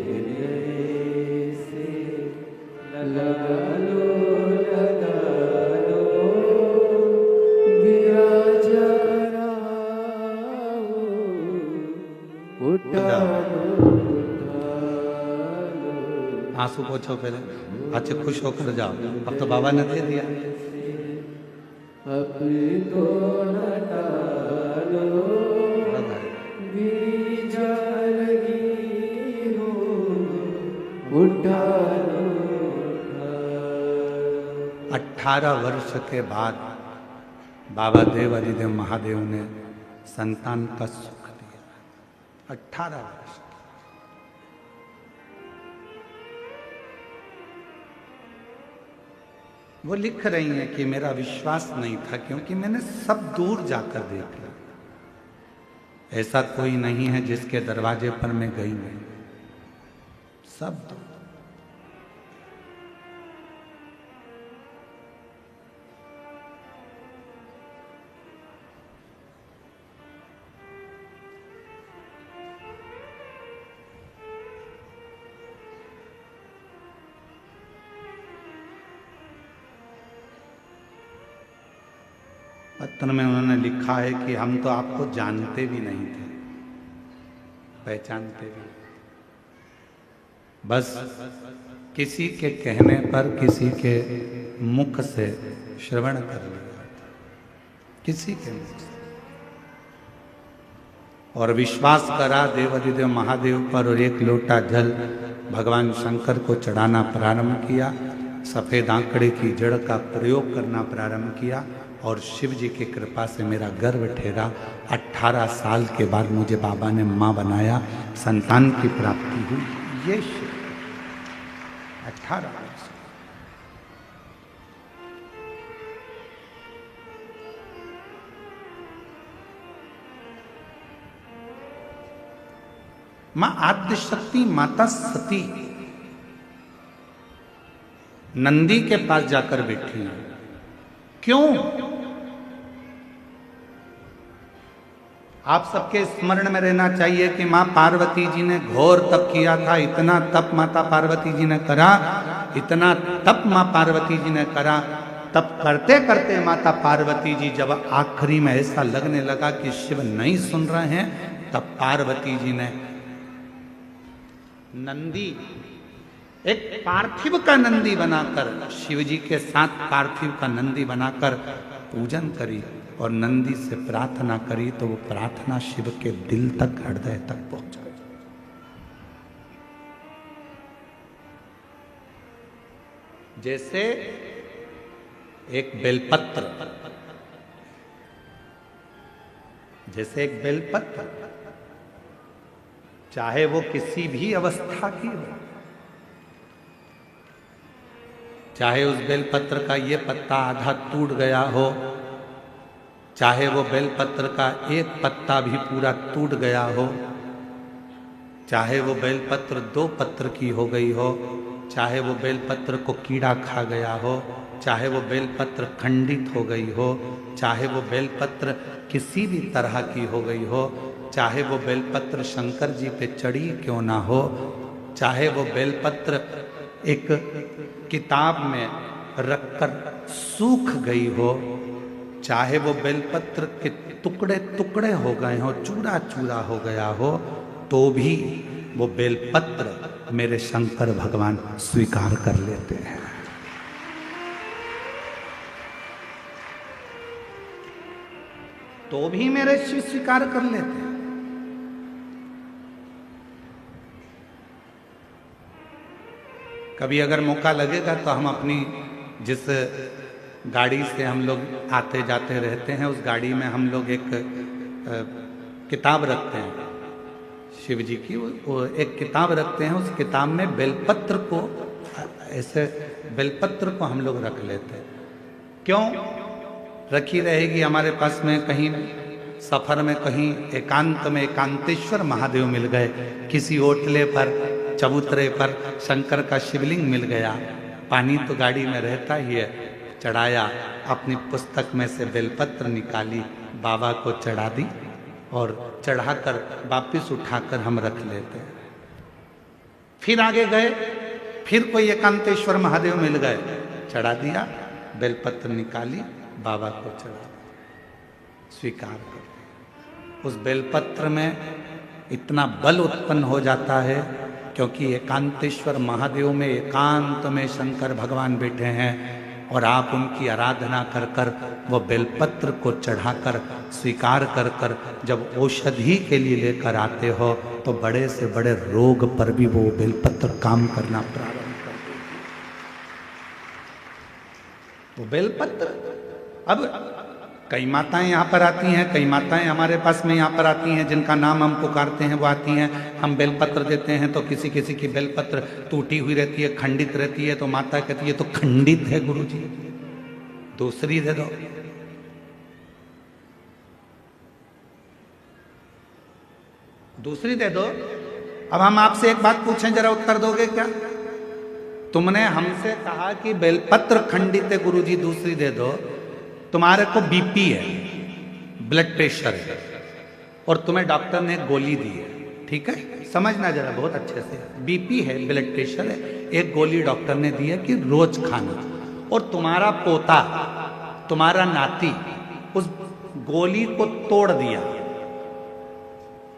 हृदय से लगा लो आंसू पोछो पहले, अच्छे खुश होकर जाओ। अब तो बाबा ने दे दिया। अब तो उठा लो। 18 वर्ष के बाद बाबा देव अधिदेव महादेव ने संतान का सुख दिया। 18 वर्ष। वो लिख रही हैं कि मेरा विश्वास नहीं था क्योंकि मैंने सब दूर जाकर देख लिया। ऐसा कोई नहीं है जिसके दरवाजे पर मैं गई नहीं, सब दूर। पत्र में उन्होंने लिखा है कि हम तो आपको जानते भी नहीं थे, पहचानते भी, बस किसी के कहने पर, किसी के मुख से श्रवण कर लिया, किसी के मुख से, और विश्वास करा देवाधिदेव महादेव पर और एक लोटा जल भगवान शंकर को चढ़ाना प्रारंभ किया। सफेद आंकड़े की जड़ का प्रयोग करना प्रारंभ किया और शिव जी की कृपा से मेरा गर्भ ठहरा। 18 साल के बाद मुझे बाबा ने माँ बनाया, संतान की प्राप्ति हुई। ये शिव 18 वर्ष। मां आद्यशक्ति माता सती नंदी के पास जाकर बैठी है। क्यों? आप सबके स्मरण में रहना चाहिए कि मां पार्वती जी ने घोर तप किया था। इतना तप माता पार्वती जी ने करा, इतना तप मां पार्वती जी ने करा। तप करते करते माता पार्वती जी जब आखिरी में ऐसा लगने लगा कि शिव नहीं सुन रहे हैं, तब पार्वती जी ने नंदी, एक पार्थिव का नंदी बनाकर, शिव जी के साथ पार्थिव का नंदी बनाकर पूजन करी और नंदी से प्रार्थना करी, तो वो प्रार्थना शिव के दिल तक, हृदय तक पहुंचा। जैसे एक बेलपत्र, जैसे एक बेलपत्र, चाहे वो किसी भी अवस्था की हो, चाहे उस बेलपत्र का ये पत्ता आधा टूट गया हो, चाहे वो बेलपत्र का एक पत्ता भी पूरा टूट गया हो, चाहे वो बेलपत्र 2 पत्र की हो गई हो, चाहे वो बेलपत्र को कीड़ा खा गया हो, चाहे वो बेलपत्र खंडित हो गई हो, चाहे वो बेलपत्र किसी भी तरह की हो गई हो, चाहे वो बेलपत्र शंकर जी पे चढ़ी क्यों ना हो, चाहे वो बेलपत्र एक किताब में रखकर सूख गई हो, चाहे वो बेलपत्र के टुकड़े टुकड़े हो गए हो, चूरा चूरा हो गया हो, तो भी वो बेलपत्र मेरे शंकर भगवान स्वीकार कर लेते हैं। तो भी मेरे शिव स्वीकार कर लेते हैं। कभी अगर मौका लगेगा तो हम अपनी जिस गाड़ी से हम लोग आते जाते रहते हैं, उस गाड़ी में हम लोग एक किताब रखते हैं शिव जी की, वो एक किताब रखते हैं। उस किताब में बेलपत्र को, ऐसे बेलपत्र को हम लोग रख लेते हैं। क्यों रखी रहेगी? हमारे पास में कहीं सफर में, कहीं एकांत में एकांतेश्वर महादेव मिल गए, किसी ओटले पर चबूतरे पर शंकर का शिवलिंग मिल गया, पानी तो गाड़ी में रहता ही है, चढ़ाया, अपनी पुस्तक में से बेलपत्र निकाली, बाबा को चढ़ा दी और चढ़ाकर वापिस उठाकर हम रख लेते हैं। फिर आगे गए, फिर कोई एकांतेश्वर महादेव मिल गए, चढ़ा दिया, बेलपत्र निकाली, बाबा को चढ़ा, स्वीकार कर। उस बेलपत्र में इतना बल उत्पन्न हो जाता है, क्योंकि एकांतेश्वर महादेव में एकांत में शंकर भगवान बैठे हैं और आप उनकी आराधना कर कर वो बेलपत्र को चढ़ाकर स्वीकार कर कर जब औषधि के लिए लेकर आते हो, तो बड़े से बड़े रोग पर भी वो बेलपत्र काम करना प्रारंभ कर देती है। वो बेलपत्र, अब कई माताएं यहाँ पर आती हैं, कई माताएं हमारे पास में यहाँ पर आती हैं, जिनका नाम हम पुकारते हैं वो आती हैं, हम बेलपत्र देते हैं तो किसी किसी की बेलपत्र टूटी हुई रहती है, खंडित रहती है, तो माता कहती है तो खंडित है गुरुजी, दूसरी दे दो। दूसरी दे दो। अब हम आपसे एक बात पूछें, जरा उत्तर दोगे क्या? तुमने हमसे कहा कि बेलपत्र खंडित है गुरुजी, दूसरी दे दो। तुम्हारे को बीपी है, ब्लड प्रेशर है, और तुम्हें डॉक्टर ने गोली दी है, ठीक है, समझना जरा बहुत अच्छे से, बीपी है, ब्लड प्रेशर है, एक गोली डॉक्टर ने दी है कि रोज खाना, और तुम्हारा पोता, तुम्हारा नाती उस गोली को तोड़ दिया,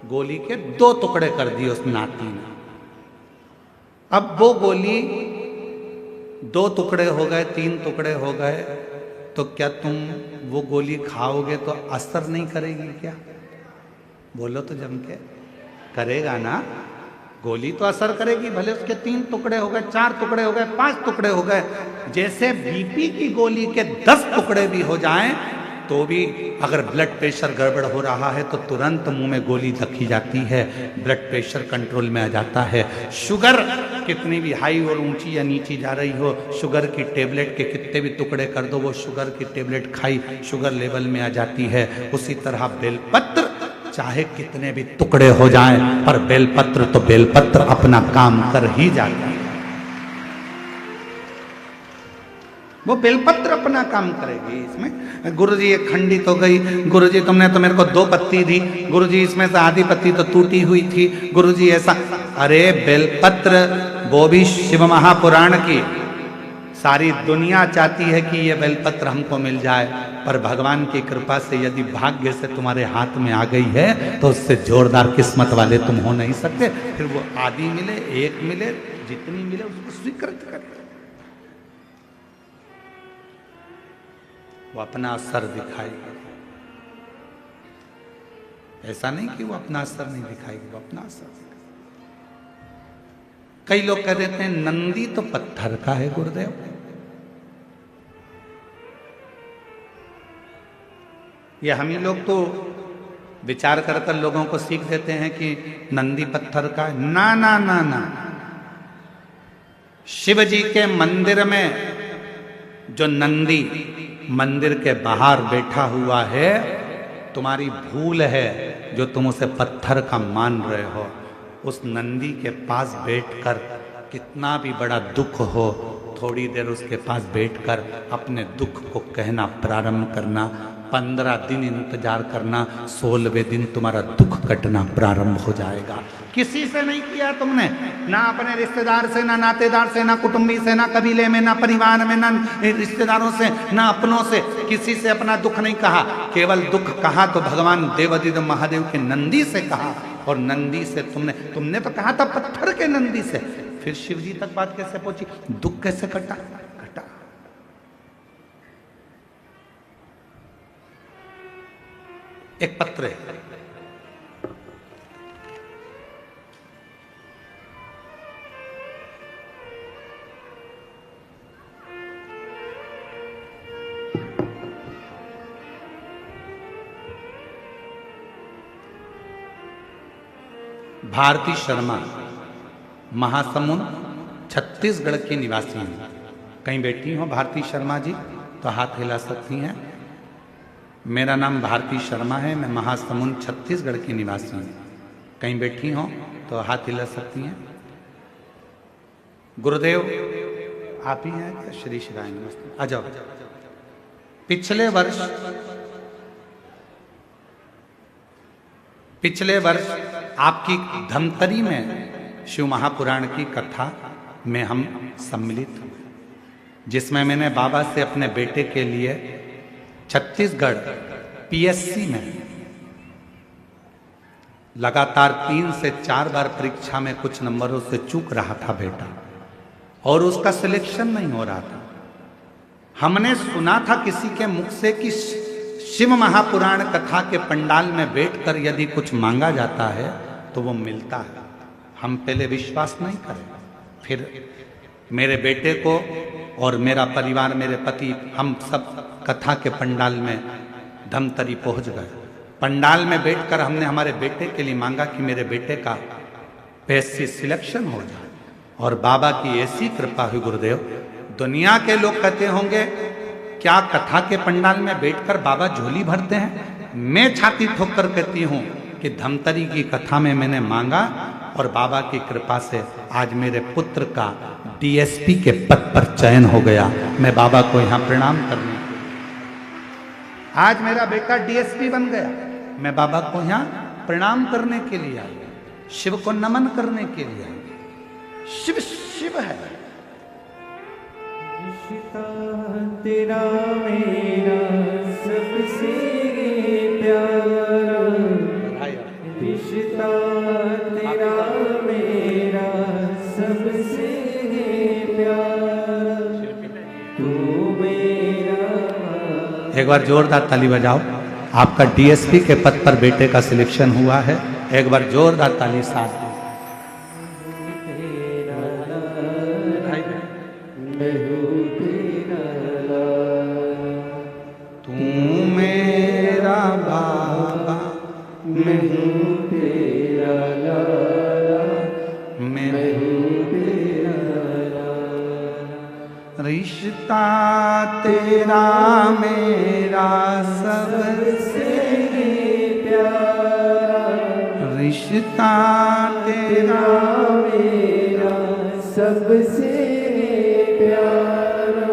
गोली के 2 टुकड़े कर दिए उस नाती ने। अब वो गोली 2 टुकड़े हो गए, 3 टुकड़े हो गए, तो क्या तुम वो गोली खाओगे तो असर नहीं करेगी क्या? बोलो तो जम के, करेगा ना? गोली तो असर करेगी, भले उसके 3 टुकड़े हो गए, 4 टुकड़े हो गए, 5 टुकड़े हो गए। जैसे बीपी की गोली के 10 टुकड़े भी हो जाएं, तो भी अगर ब्लड प्रेशर गड़बड़ हो रहा है तो तुरंत मुंह में गोली रखी जाती है, ब्लड प्रेशर कंट्रोल में आ जाता है। शुगर कितनी भी हाई और ऊंची या नीची जा रही हो, शुगर की टेबलेट के कितने भी टुकड़े कर दो, वो शुगर की टेबलेट खाई, शुगर लेवल में आ जाती है। उसी तरह बेलपत्र चाहे कितने भी टुकड़े हो जाएं, पर बेलपत्र तो बेलपत्र अपना काम कर ही जाता है। वो बेलपत्र अपना काम करेगी। इसमें गुरुजी ये खंडित हो गई, गुरुजी तुमने तो मेरे को 2 पत्ती दी, गुरुजी इसमें से आधी पत्ती तो टूटी हुई थी, गुरुजी ऐसा। अरे बेलपत्र वो भी शिव महापुराण की, सारी दुनिया चाहती है कि ये बेलपत्र हमको मिल जाए, पर भगवान की कृपा से यदि भाग्य से तुम्हारे हाथ में आ गई है तो उससे जोरदार किस्मत वाले तुम हो नहीं सकते। फिर वो आधी मिले, 1 मिले, जितनी मिले उसको स्वीकृत करें। वो अपना असर दिखाएगी, ऐसा नहीं कि वो अपना असर नहीं दिखाएगी, वो अपना असर दिखाएगी। कई लोग कह देते हैं नंदी तो पत्थर का है गुरुदेव, ये हम ही लोग तो विचार कर कर लोगों को सीख देते हैं कि नंदी पत्थर का है। ना ना ना ना, शिव जी के मंदिर में जो नंदी मंदिर के बाहर बैठा हुआ है, तुम्हारी भूल है जो तुम उसे पत्थर का मान रहे हो। उस नंदी के पास बैठकर कितना भी बड़ा दुख हो, थोड़ी देर उसके पास बैठकर अपने दुख को कहना प्रारंभ करना। 15 दिन इंतजार करना, 16वें दिन तुम्हारा दुख कटना प्रारंभ हो जाएगा। किसी से नहीं किया तुमने, ना अपने रिश्तेदार से, ना नातेदार से, ना कुटुंबी से, ना कबीले में, ना परिवार में, ना रिश्तेदारों से, ना अपनों से, किसी से अपना दुख नहीं कहा। केवल दुख कहा तो भगवान देवाधिदेव महादेव के नंदी से कहा, और नंदी से तुमने तो कहा था पत्थर के नंदी से। फिर शिव जी तक बात कैसे पहुंची, दुख कैसे कटा? एक पत्र है, भारती शर्मा, महासमुंद, छत्तीसगढ़ की निवासी हैं। कहीं बैठी हो भारती शर्मा जी तो हाथ हिला सकती हैं। मेरा नाम भारती शर्मा है, मैं महासमुंद छत्तीसगढ़ की निवासी हूँ। कहीं बैठी हो तो हाथ हिला सकती हैं। गुरुदेव आप ही हैं क्या? श्री शिवाय नमस्ते, आ जाओ। पिछले वर्ष आपकी धमतरी में शिव महापुराण की कथा में हम सम्मिलित हुए, जिसमें मैंने बाबा से अपने बेटे के लिए छत्तीसगढ़ पीएससी में लगातार 3 से 4 बार परीक्षा में कुछ नंबरों से चूक रहा था बेटा, और उसका सिलेक्शन नहीं हो रहा था। हमने सुना था किसी के मुख से कि शिव महापुराण कथा के पंडाल में बैठकर यदि कुछ मांगा जाता है तो वो मिलता है। हम पहले विश्वास नहीं करें, फिर मेरे बेटे को और मेरा परिवार, मेरे पति, हम सब कथा के पंडाल में धमतरी पहुंच गए। पंडाल में बैठकर हमने हमारे बेटे के लिए मांगा कि मेरे बेटे का पीएससी सिलेक्शन हो जाए, और बाबा की ऐसी कृपा हुई गुरुदेव। दुनिया के लोग कहते होंगे क्या कथा के पंडाल में बैठकर बाबा झोली भरते हैं? मैं छाती ठोककर कहती हूँ कि धमतरी की कथा में मैंने मांगा, और बाबा की कृपा से आज मेरे पुत्र का डीएसपी के पद पर चयन हो गया। मैं बाबा को यहाँ प्रणाम करने, आज मेरा बेटा डीएसपी बन गया। मैं बाबा को यहाँ प्रणाम करने के लिए आया, शिव को नमन करने के लिए आया। शिव शिव है। रिश्ता तेरा मेरा सबसे प्यारा, रिश्ता तेरा मेरा सबसे प्यारा, तू मेरा। एक बार जोरदार ताली बजाओ। आपका डीएसपी के पद पर बेटे का सिलेक्शन हुआ है। एक बार जोरदार ताली साथ। तू मेरा बाबा, मैं हूँ तेरा लाला, मैं हूँ तेरा लाला। रिश्ता तेरा मेरा सबसे प्यारा, रिश्ता तेरा मेरा सबसे प्यारा,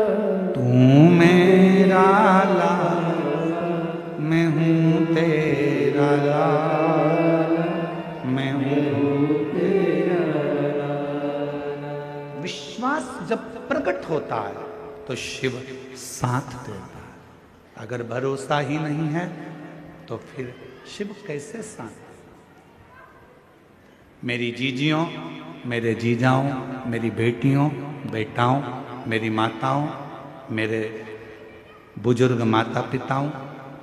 तू मेरा लाला, मैं हूँ तेरा लाला, मैं हूँ तेरा लाला। विश्वास जब प्रकट होता है तो शिव साथ देता है। अगर भरोसा ही नहीं है तो फिर शिव कैसे साथ? मेरी जीजियों, मेरे जीजाओं, मेरी बेटियों, बेटाओं, मेरी माताओं, मेरे बुजुर्ग माता पिताओं,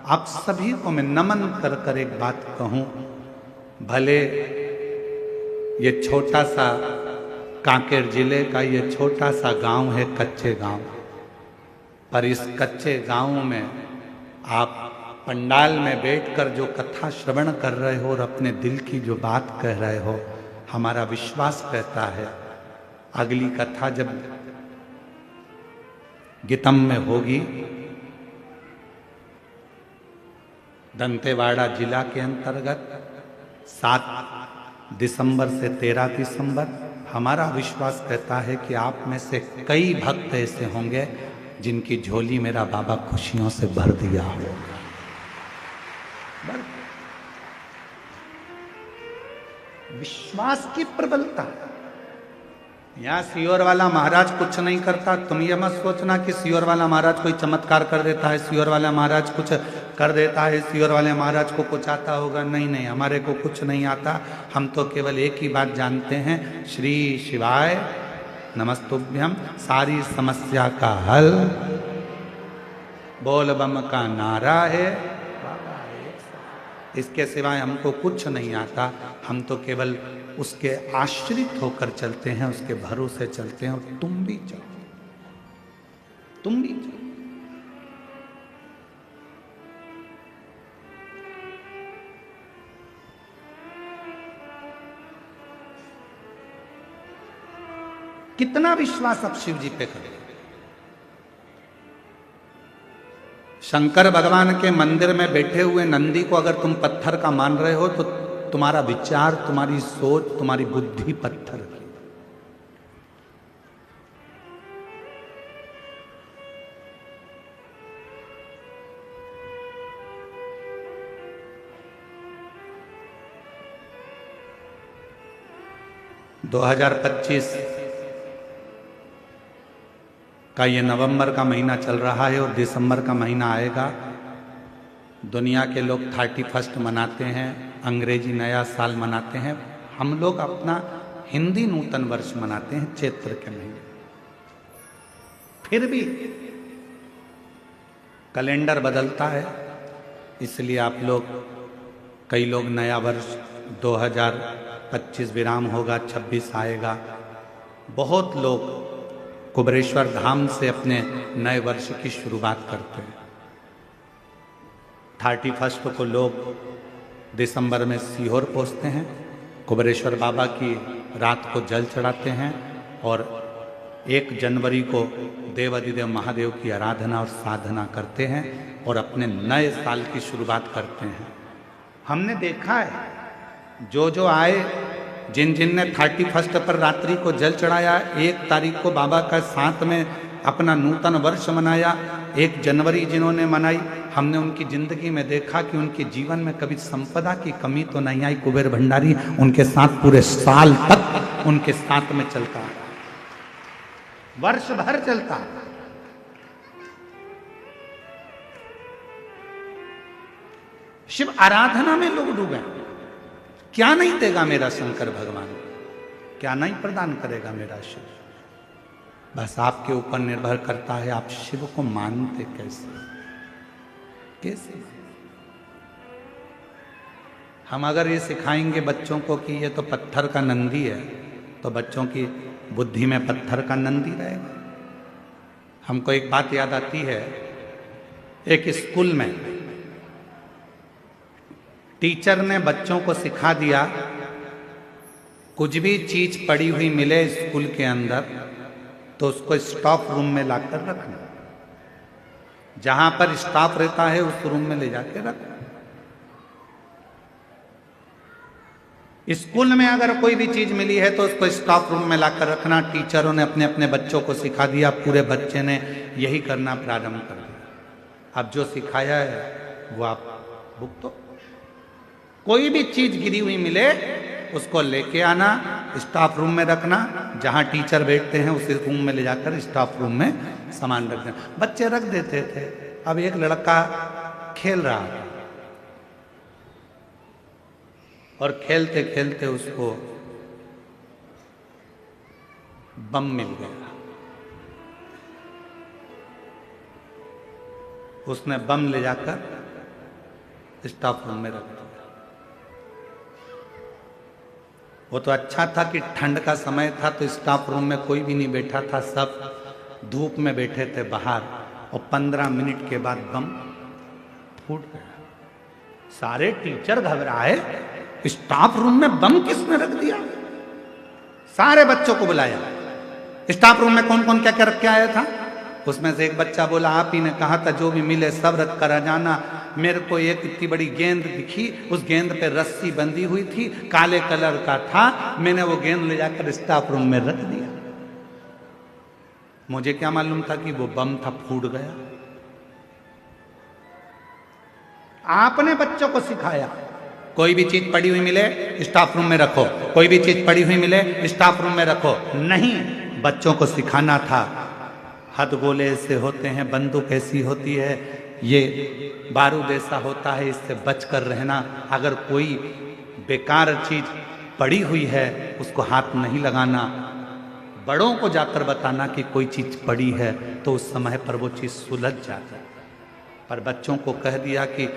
आप सभी को मैं नमन कर कर एक बात कहूं। भले ये छोटा सा कांकेर जिले का ये छोटा सा गांव है, कच्चे गांव, पर इस कच्चे गांव में आप पंडाल में बैठकर जो कथा श्रवण कर रहे हो और अपने दिल की जो बात कह रहे हो, हमारा विश्वास कहता है अगली कथा जब गीतम में होगी, दंतेवाड़ा जिला के अंतर्गत 7 दिसंबर से 13 दिसंबर हमारा विश्वास कहता है कि आप में से कई भक्त ऐसे होंगे जिनकी झोली मेरा बाबा खुशियों से भर दिया होगा। विश्वास की प्रबलता। यहाँ सियोर वाला महाराज कुछ नहीं करता, तुम ये मत सोचना कि सियोर वाला महाराज कोई चमत्कार कर देता है, सियोर वाला महाराज कुछ कर देता है, सियोर वाले महाराज को कुछ आता होगा। नहीं नहीं, हमारे को कुछ नहीं आता। हम तो केवल एक ही बात जानते हैं, श्री शिवाय नमस्तुभ्यम, सारी समस्या का हल बोल बम का नारा है। इसके सिवाय हमको कुछ नहीं आता। हम तो केवल उसके आश्रित होकर चलते हैं, उसके भरोसे चलते हैं। और तुम भी चलो, तुम भी चलो। कितना विश्वास आप शिव जी पे करें। शंकर भगवान के मंदिर में बैठे हुए नंदी को अगर तुम पत्थर का मान रहे हो तो तुम्हारा विचार, तुम्हारी सोच, तुम्हारी बुद्धि पत्थर की। – 2025 का ये नवंबर का महीना चल रहा है और दिसंबर का महीना आएगा। दुनिया के लोग 31 मनाते हैं, अंग्रेजी नया साल मनाते हैं। हम लोग अपना हिंदी नूतन वर्ष मनाते हैं चैत्र के महीने। फिर भी कैलेंडर बदलता है, इसलिए आप लोग, कई लोग नया वर्ष 2025 विराम होगा, 26 आएगा। बहुत लोग कुबेरेश्वर धाम से अपने नए वर्ष की शुरुआत करते हैं। 31 को लोग दिसंबर में सीहोर पहुँचते हैं, कुबेरेश्वर बाबा की रात को जल चढ़ाते हैं और 1 जनवरी को देवाधिदेव महादेव की आराधना और साधना करते हैं और अपने नए साल की शुरुआत करते हैं। हमने देखा है, जो जो आए, जिन जिन ने 31 पर रात्रि को जल चढ़ाया, 1 तारीख को बाबा का साथ में अपना नूतन वर्ष मनाया, 1 जनवरी जिन्होंने मनाई, हमने उनकी जिंदगी में देखा कि उनके जीवन में कभी संपदा की कमी तो नहीं आई। कुबेर भंडारी उनके साथ पूरे साल तक उनके साथ में चलता है, वर्ष भर चलता है। शिव आराधना में लोग डूबे। क्या नहीं देगा मेरा शंकर भगवान, क्या नहीं प्रदान करेगा मेरा शिव। बस आपके ऊपर निर्भर करता है, आप शिव को मानते कैसे कैसे। हम अगर ये सिखाएंगे बच्चों को कि ये तो पत्थर का नंदी है, तो बच्चों की बुद्धि में पत्थर का नंदी रहेगा। हमको एक बात याद आती है, एक स्कूल में टीचर ने बच्चों को सिखा दिया, कुछ भी चीज पड़ी हुई मिले स्कूल के अंदर तो उसको स्टाफ रूम में लाकर रखना, जहां पर स्टाफ रहता है उस रूम में ले जाके रखना। स्कूल में अगर कोई भी चीज मिली है तो उसको स्टाफ रूम में लाकर रखना। टीचरों ने अपने अपने बच्चों को सिखा दिया, पूरे बच्चे ने यही करना प्रारंभ कर दिया। अब जो सिखाया है वो आप भुगतो। कोई भी चीज गिरी हुई मिले उसको लेके आना, स्टाफ रूम में रखना, जहां टीचर बैठते हैं उसी रूम में ले जाकर स्टाफ रूम में सामान रख देना। बच्चे रख देते थे। अब एक लड़का खेल रहा था और खेलते खेलते उसको बम मिल गया। उसने बम ले जाकर स्टाफ रूम में रख दिया। वो तो अच्छा था कि ठंड का समय था तो स्टाफ रूम में कोई भी नहीं बैठा था, सब धूप में बैठे थे बाहर, और 15 मिनट के बाद बम फूट गया। सारे टीचर घबराए, स्टाफ रूम में बम किसने रख दिया। सारे बच्चों को बुलाया, स्टाफ रूम में कौन कौन क्या क्या रख के आया था। उसमें से एक बच्चा बोला, आप ही ने कहा था जो भी मिले सब रख कर आ जाना। मेरे को एक इतनी बड़ी गेंद दिखी, उस गेंद पे रस्सी बंधी हुई थी, काले कलर का था, मैंने वो गेंद ले जाकर स्टाफ रूम में रख दिया। मुझे क्या मालूम था कि वो बम था, फूट गया। आपने बच्चों को सिखाया कोई भी चीज पड़ी हुई मिले स्टाफ रूम में रखो, कोई भी चीज पड़ी हुई मिले स्टाफ रूम में रखो, नहीं, बच्चों को सिखाना था हथगोले ऐसे होते हैं, बंदूक ऐसी होती है, ये बारूद ऐसा होता है, इससे बचकर रहना। अगर कोई बेकार चीज पड़ी हुई है उसको हाथ नहीं लगाना। बड़ों को जाकर बताना कि कोई चीज पड़ी है तो उस समय पर वो चीज सुलझ जाती है। पर बच्चों को कह दिया कि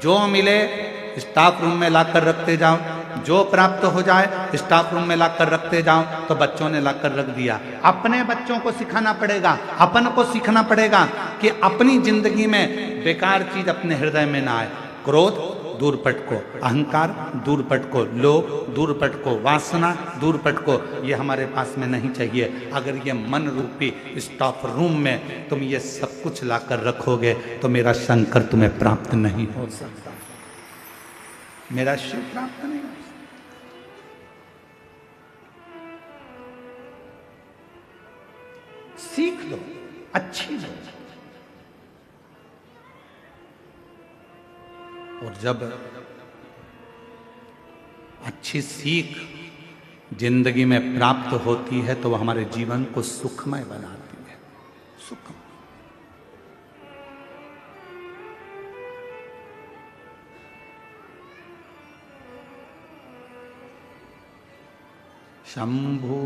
जो मिले स्टाफ रूम में लाकर रखते जाओ, जो प्राप्त हो जाए स्टाफ रूम में लाकर रखते जाओ। तो बच्चों ने लाकर रख दिया। अपने बच्चों को सिखाना पड़ेगा, अपन को सीखना पड़ेगा कि अपनी जिंदगी में बेकार चीज अपने हृदय में ना आए। क्रोध दूर पटको, अहंकार दूर पटको, लोभ दूर पटको, वासना दूर पटको, ये हमारे पास में नहीं चाहिए। अगर ये मन रूपी स्टाफ रूम में तुम ये सब कुछ लाकर रखोगे तो मेरा शंकर तुम्हें प्राप्त नहीं हो सकता, मेरा शिव प्राप्त नहीं हो सकता। सीख लो, अच्छी लो। और जब अच्छी सीख जिंदगी में प्राप्त होती है तो वह हमारे जीवन को सुखमय बनाती है। सुखमय। शंभु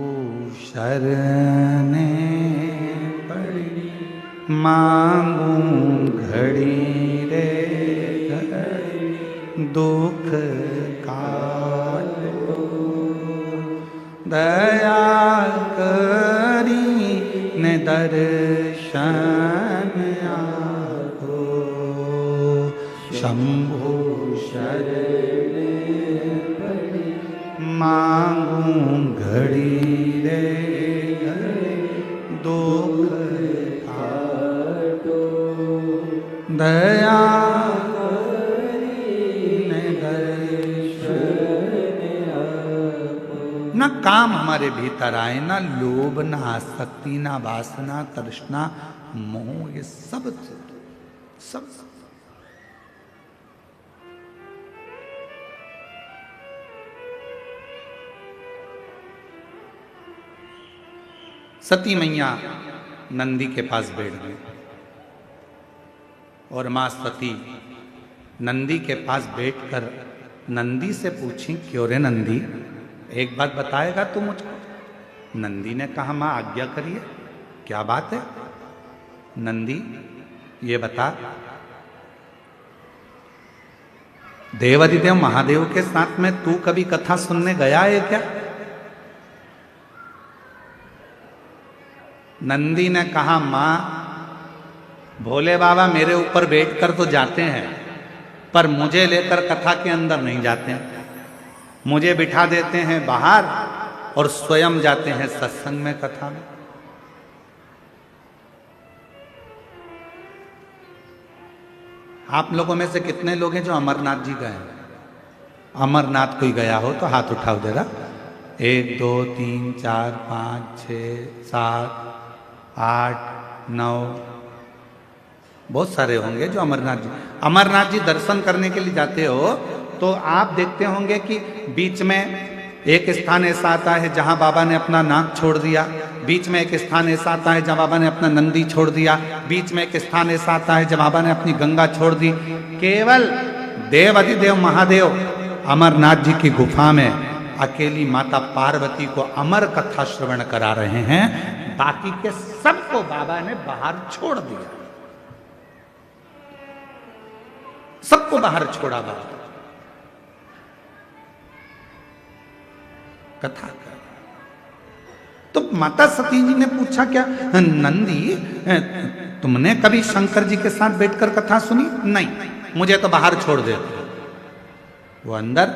शरणे पड़ी मांगू घड़ी रे दुख काटो, दया करी ने दर्शन आगो। शंभु शरण मांगू घड़ी रे दुख काटो, दया न काम हमारे भीतर आए, ना लोभ, ना आसक्ति, ना वासना, तृष्णा, मोह, ये सब सती मैया नंदी के पास बैठ गई और मां सती नंदी के पास बैठकर नंदी से पूछी, क्यों रे नंदी, एक बात बताएगा तू मुझको? नंदी ने कहा, मां आज्ञा करिए, क्या बात है? नंदी ये बता, देवाधिदेव महादेव के साथ में तू कभी कथा सुनने गया है क्या? नंदी ने कहा, मां भोले बाबा मेरे ऊपर बैठकर तो जाते हैं पर मुझे लेकर कथा के अंदर नहीं जाते हैं। मुझे बिठा देते हैं बाहर और स्वयं जाते हैं सत्संग में, कथा में। आप लोगों में से कितने लोग हैं जो अमरनाथ जी गए? अमरनाथ कोई गया हो तो हाथ उठाओ जरा। 1 2 3 4 5 6 7 8 9, बहुत सारे होंगे जो अमरनाथ जी दर्शन करने के लिए जाते हो तो आप देखते होंगे कि बीच में एक स्थान ऐसा आता है जहां बाबा ने अपना नाक छोड़ दिया, बीच में एक स्थान ऐसा आता है जहां बाबा ने अपना नंदी छोड़ दिया, बीच में एक स्थान ऐसा आता है जहां बाबा ने अपनी गंगा छोड़ दी। केवल देवाधिदेव महादेव अमरनाथ जी की गुफा में अकेली माता पार्वती को अमर कथा श्रवण करा रहे हैं, बाकी के सबको बाबा ने बाहर छोड़ दिया, सबको बाहर छोड़ा बाबा। कथा कर तो माता सती जी ने पूछा, क्या नंदी तुमने कभी शंकर जी के साथ बैठकर कथा सुनी? नहीं, मुझे तो बाहर छोड़ देते। वो अंदर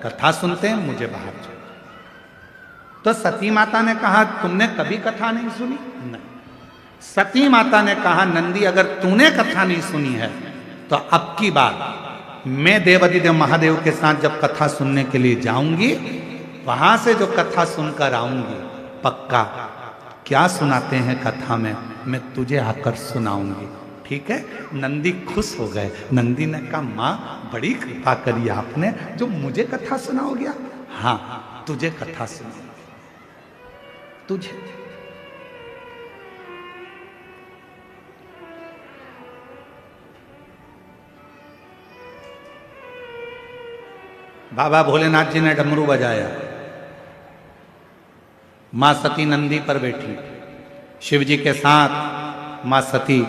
कथा सुनते हैं, मुझे बाहर छोड़। तो सती माता ने कहा, तुमने कभी कथा नहीं सुनी? नहीं। सती माता ने कहा, नंदी अगर तूने कथा नहीं सुनी है तो अब की बार मैं देवाधिदेव महादेव के साथ जब कथा सुनने के लिए जाऊंगी, वहां से जो कथा सुनकर आऊंगी, पक्का क्या सुनाते हैं कथा में मैं तुझे आकर सुनाऊंगी, ठीक है। नंदी खुश हो गए। नंदी ने कहा माँ बड़ी कृपा करी आपने, जो मुझे कथा सुनाओगे। हाँ तुझे कथा सुनाऊंगी, तुझे। बाबा भोलेनाथ जी ने डमरू बजाया, मां सती नंदी पर बैठी, शिव जी के साथ मां सती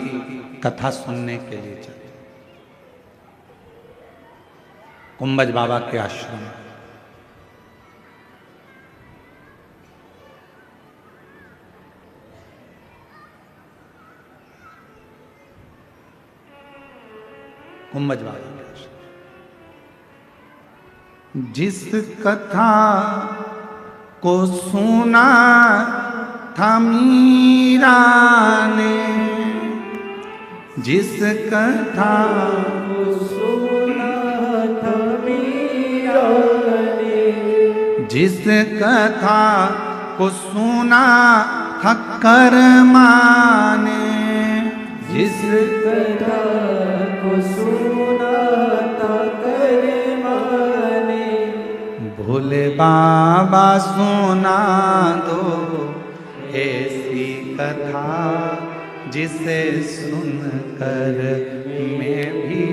कथा सुनने के लिए चली कुंभज बाबा के आश्रम। कुंभज बाबा के आश्रम। जिस कथा को सुना था मीरा ने, जिस कथा को सुना था मीरा ने, जिस कथा को सुना था कर्मा ने, जिस कथा को सुना था कर्मा ने, भोले बाबा सुना दो ऐसी कथा जिसे सुनकर मैं भी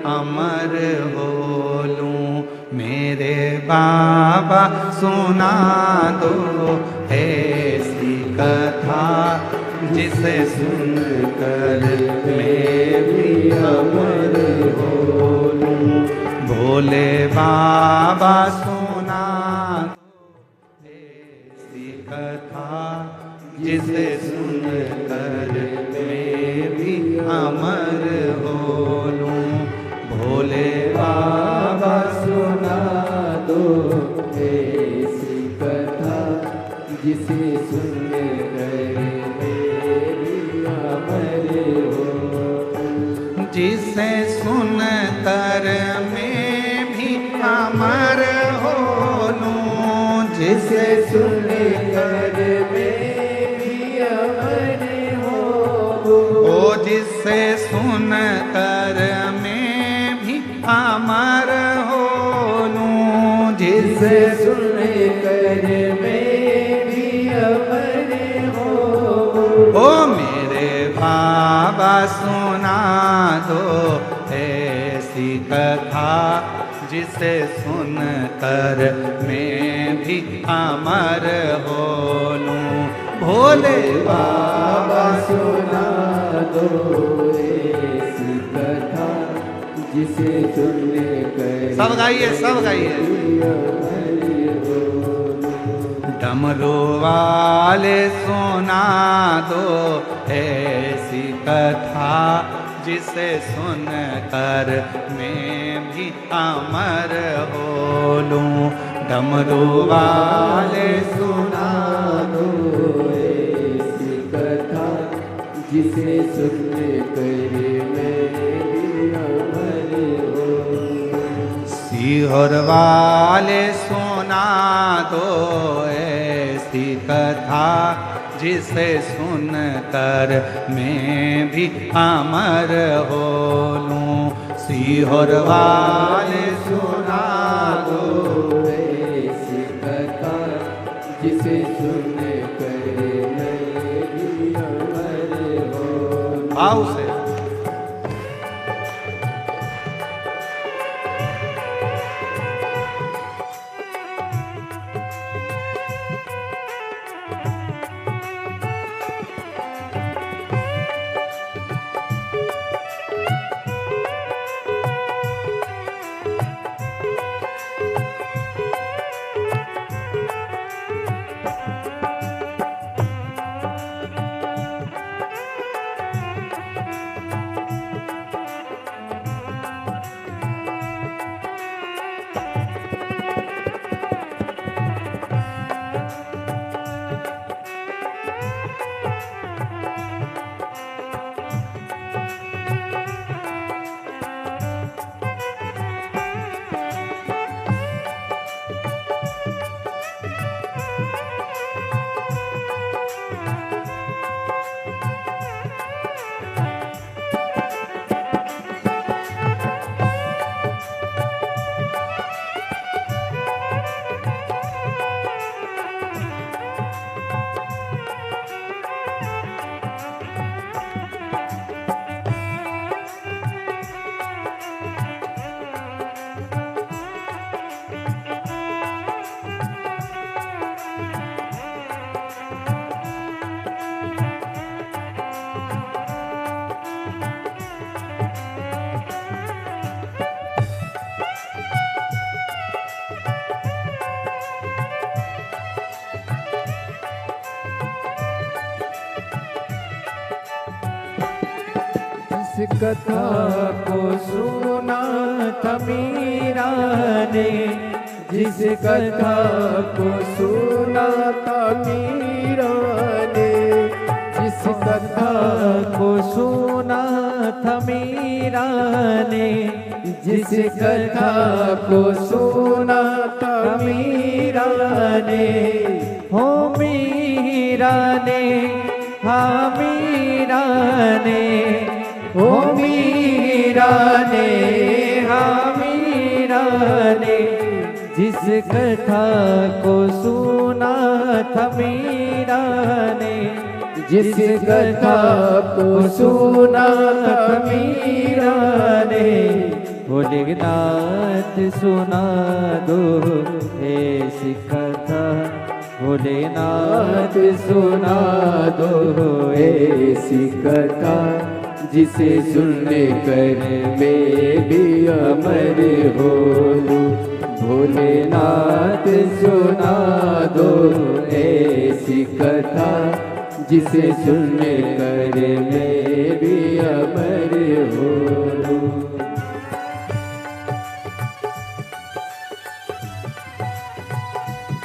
अमर हो लूं। मेरे बाबा सुना दो ऐसी कथा जिसे सुनकर मैं भी अमर हो लूं। भोले बाबा सुना दो ऐसी कथा जिसे सुनकर मैं भी अमर हो लूं। भोले बाबा सुना दो ऐसी कथा जिसे सुनकर मेरी अमर हो, जिसे सुनकर मैं भी अमर हो लूं। जिसे सुनकर मैं भी अमर हो, ओ जिसे सुनकर मैं भी अमर हो लूं। जिसे सुनकर मैं भी अमर हो, ओ मेरे बाबा सुना दो ऐसी कथा जिसे सुनकर मैं भी अमर हो लूं। भोले बाबा सुना दो ऐसी कथा जिसे सुनकर सब गाइए, सब गाइए। डमरू वाले सुना दो ऐसी कथा जिसे सुनकर मैं भी अमर हो लूं। डमरू वाले सुना दो ऐसी कथा जिसे सुनकर मैं भी अमर हो, सीहोर वाले सुना दो ऐसी कथा जिसे सुनकर मैं भी अमर हो लूं। सीहोर वाले सुना दो ऐसी कथा जिसे सुनकर मैं भी अमर हो, भाव से। कथा को सुना था मीरा ने, जिस कथा को सुना था मीरा ने, जिस कथा को सुना था मीरा ने, जिस कथा को सुना था मीरा ने, हो मीरा ने, हाँ मीरा ने, हो मीरा ने, हाँ मीरा ने, जिस कथा को सुना था मीरा ने, जिस कथा को सुना था मीरा ने, भोलेनाथ सुना दो ऐसी कथा, भोलेनाथ सुना दो ऐसी कथा, जिसे सुनने कर मैं भी अमर हो लूं। भोलेनाथ सुना दो ऐसी कथा, जिसे सुनने कर मैं भी अमर हो लूं।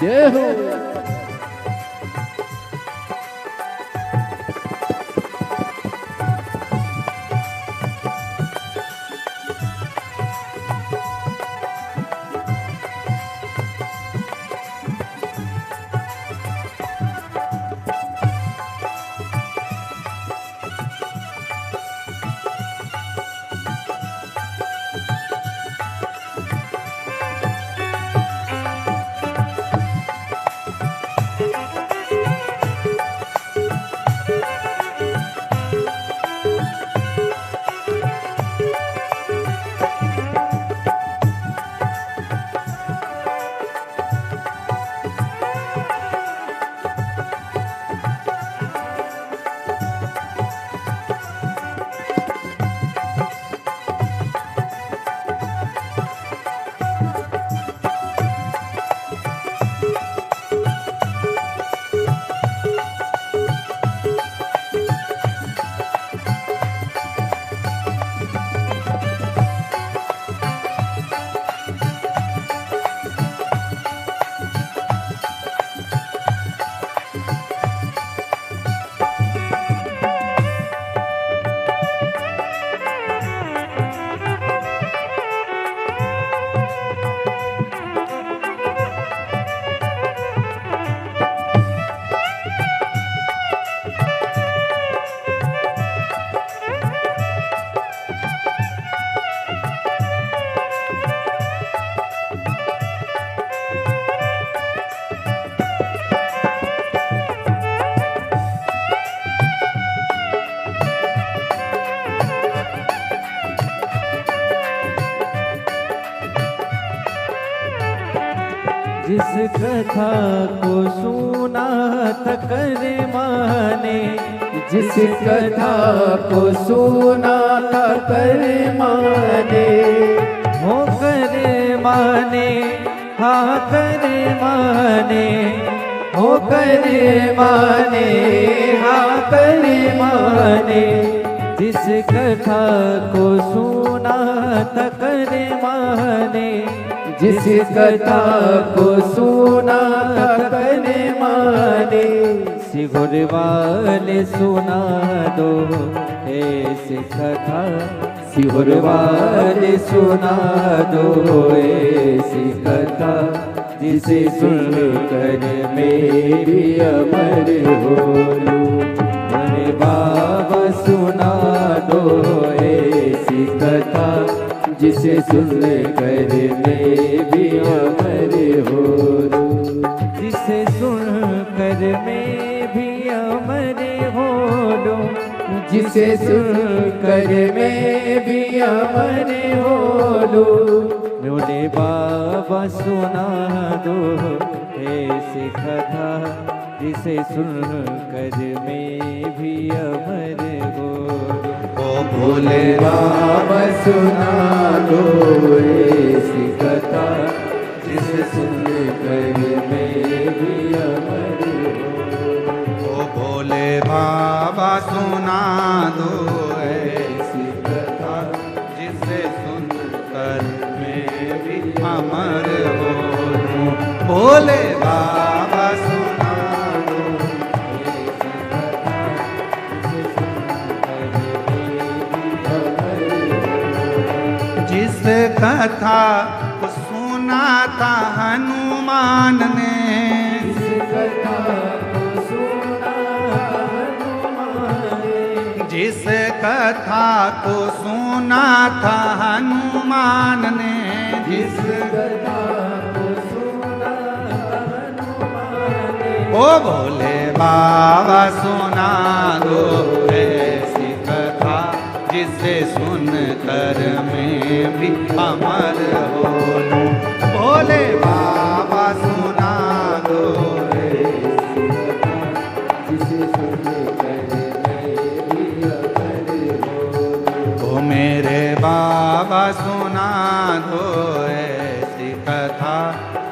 जय हो। जिस कथा को सुना था कर माने, जिस कथा को सुना था कर माने, हो कर माने, हाँ कर माने, हो कर माने, हाँ कर माने, जिस कथा को सुना था कर माने, जिस कथा को सुना था कर माने, सिगुर वाले सुना दो ऐसी कथा, सिगुर वाले सुना दो ऐसी कथा, जिसे सुन कर मैं भी अमर हो लूं। अरे बाबा सुना दो ऐसी कथा, जिसे सुन कर मैं भी अमर हो लूं। जिसे सुन कर मैं भी अमर हो लूं, जिसे सुन कर मैं भी अमर हो लूं। बोले बाबा सुना दो ऐसी कथा, जिसे सुन कर मैं भी अमर हो लूं। ओ भोले बाबा सुना दो ऐसी कथा, जिसे सुन कर मैं भी अमर हो। ओ भोले बाबा सुना दो ऐसी अमर हो भोले बाबा सुना दो जिस कथा को सुना था हनुमान ने जिस कथा को सुना था हनुमान ने जिस कथा को सुना हनुमान ने ओ भोले बाबा सुना दो ऐसी कथा जिसे सुन कर मैं भी अमर हो लूं भोले बाबा सुना दो ऐसी कथा जिसे सुन मेरे बाबा सुना दो ऐसी कथा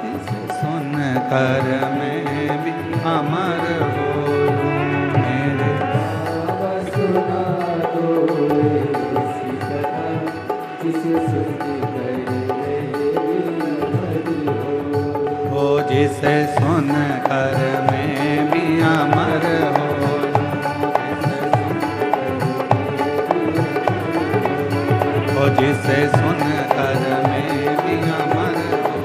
जिसे सुन कर मैं भी अमर हो मेरे बाबा सुना दो ऐसी कथा जिसे सुन कर मैं भी अमर हो जिसे सुन कर मैं भी अमर हो जिसे सुन कर मैं भी अमर हो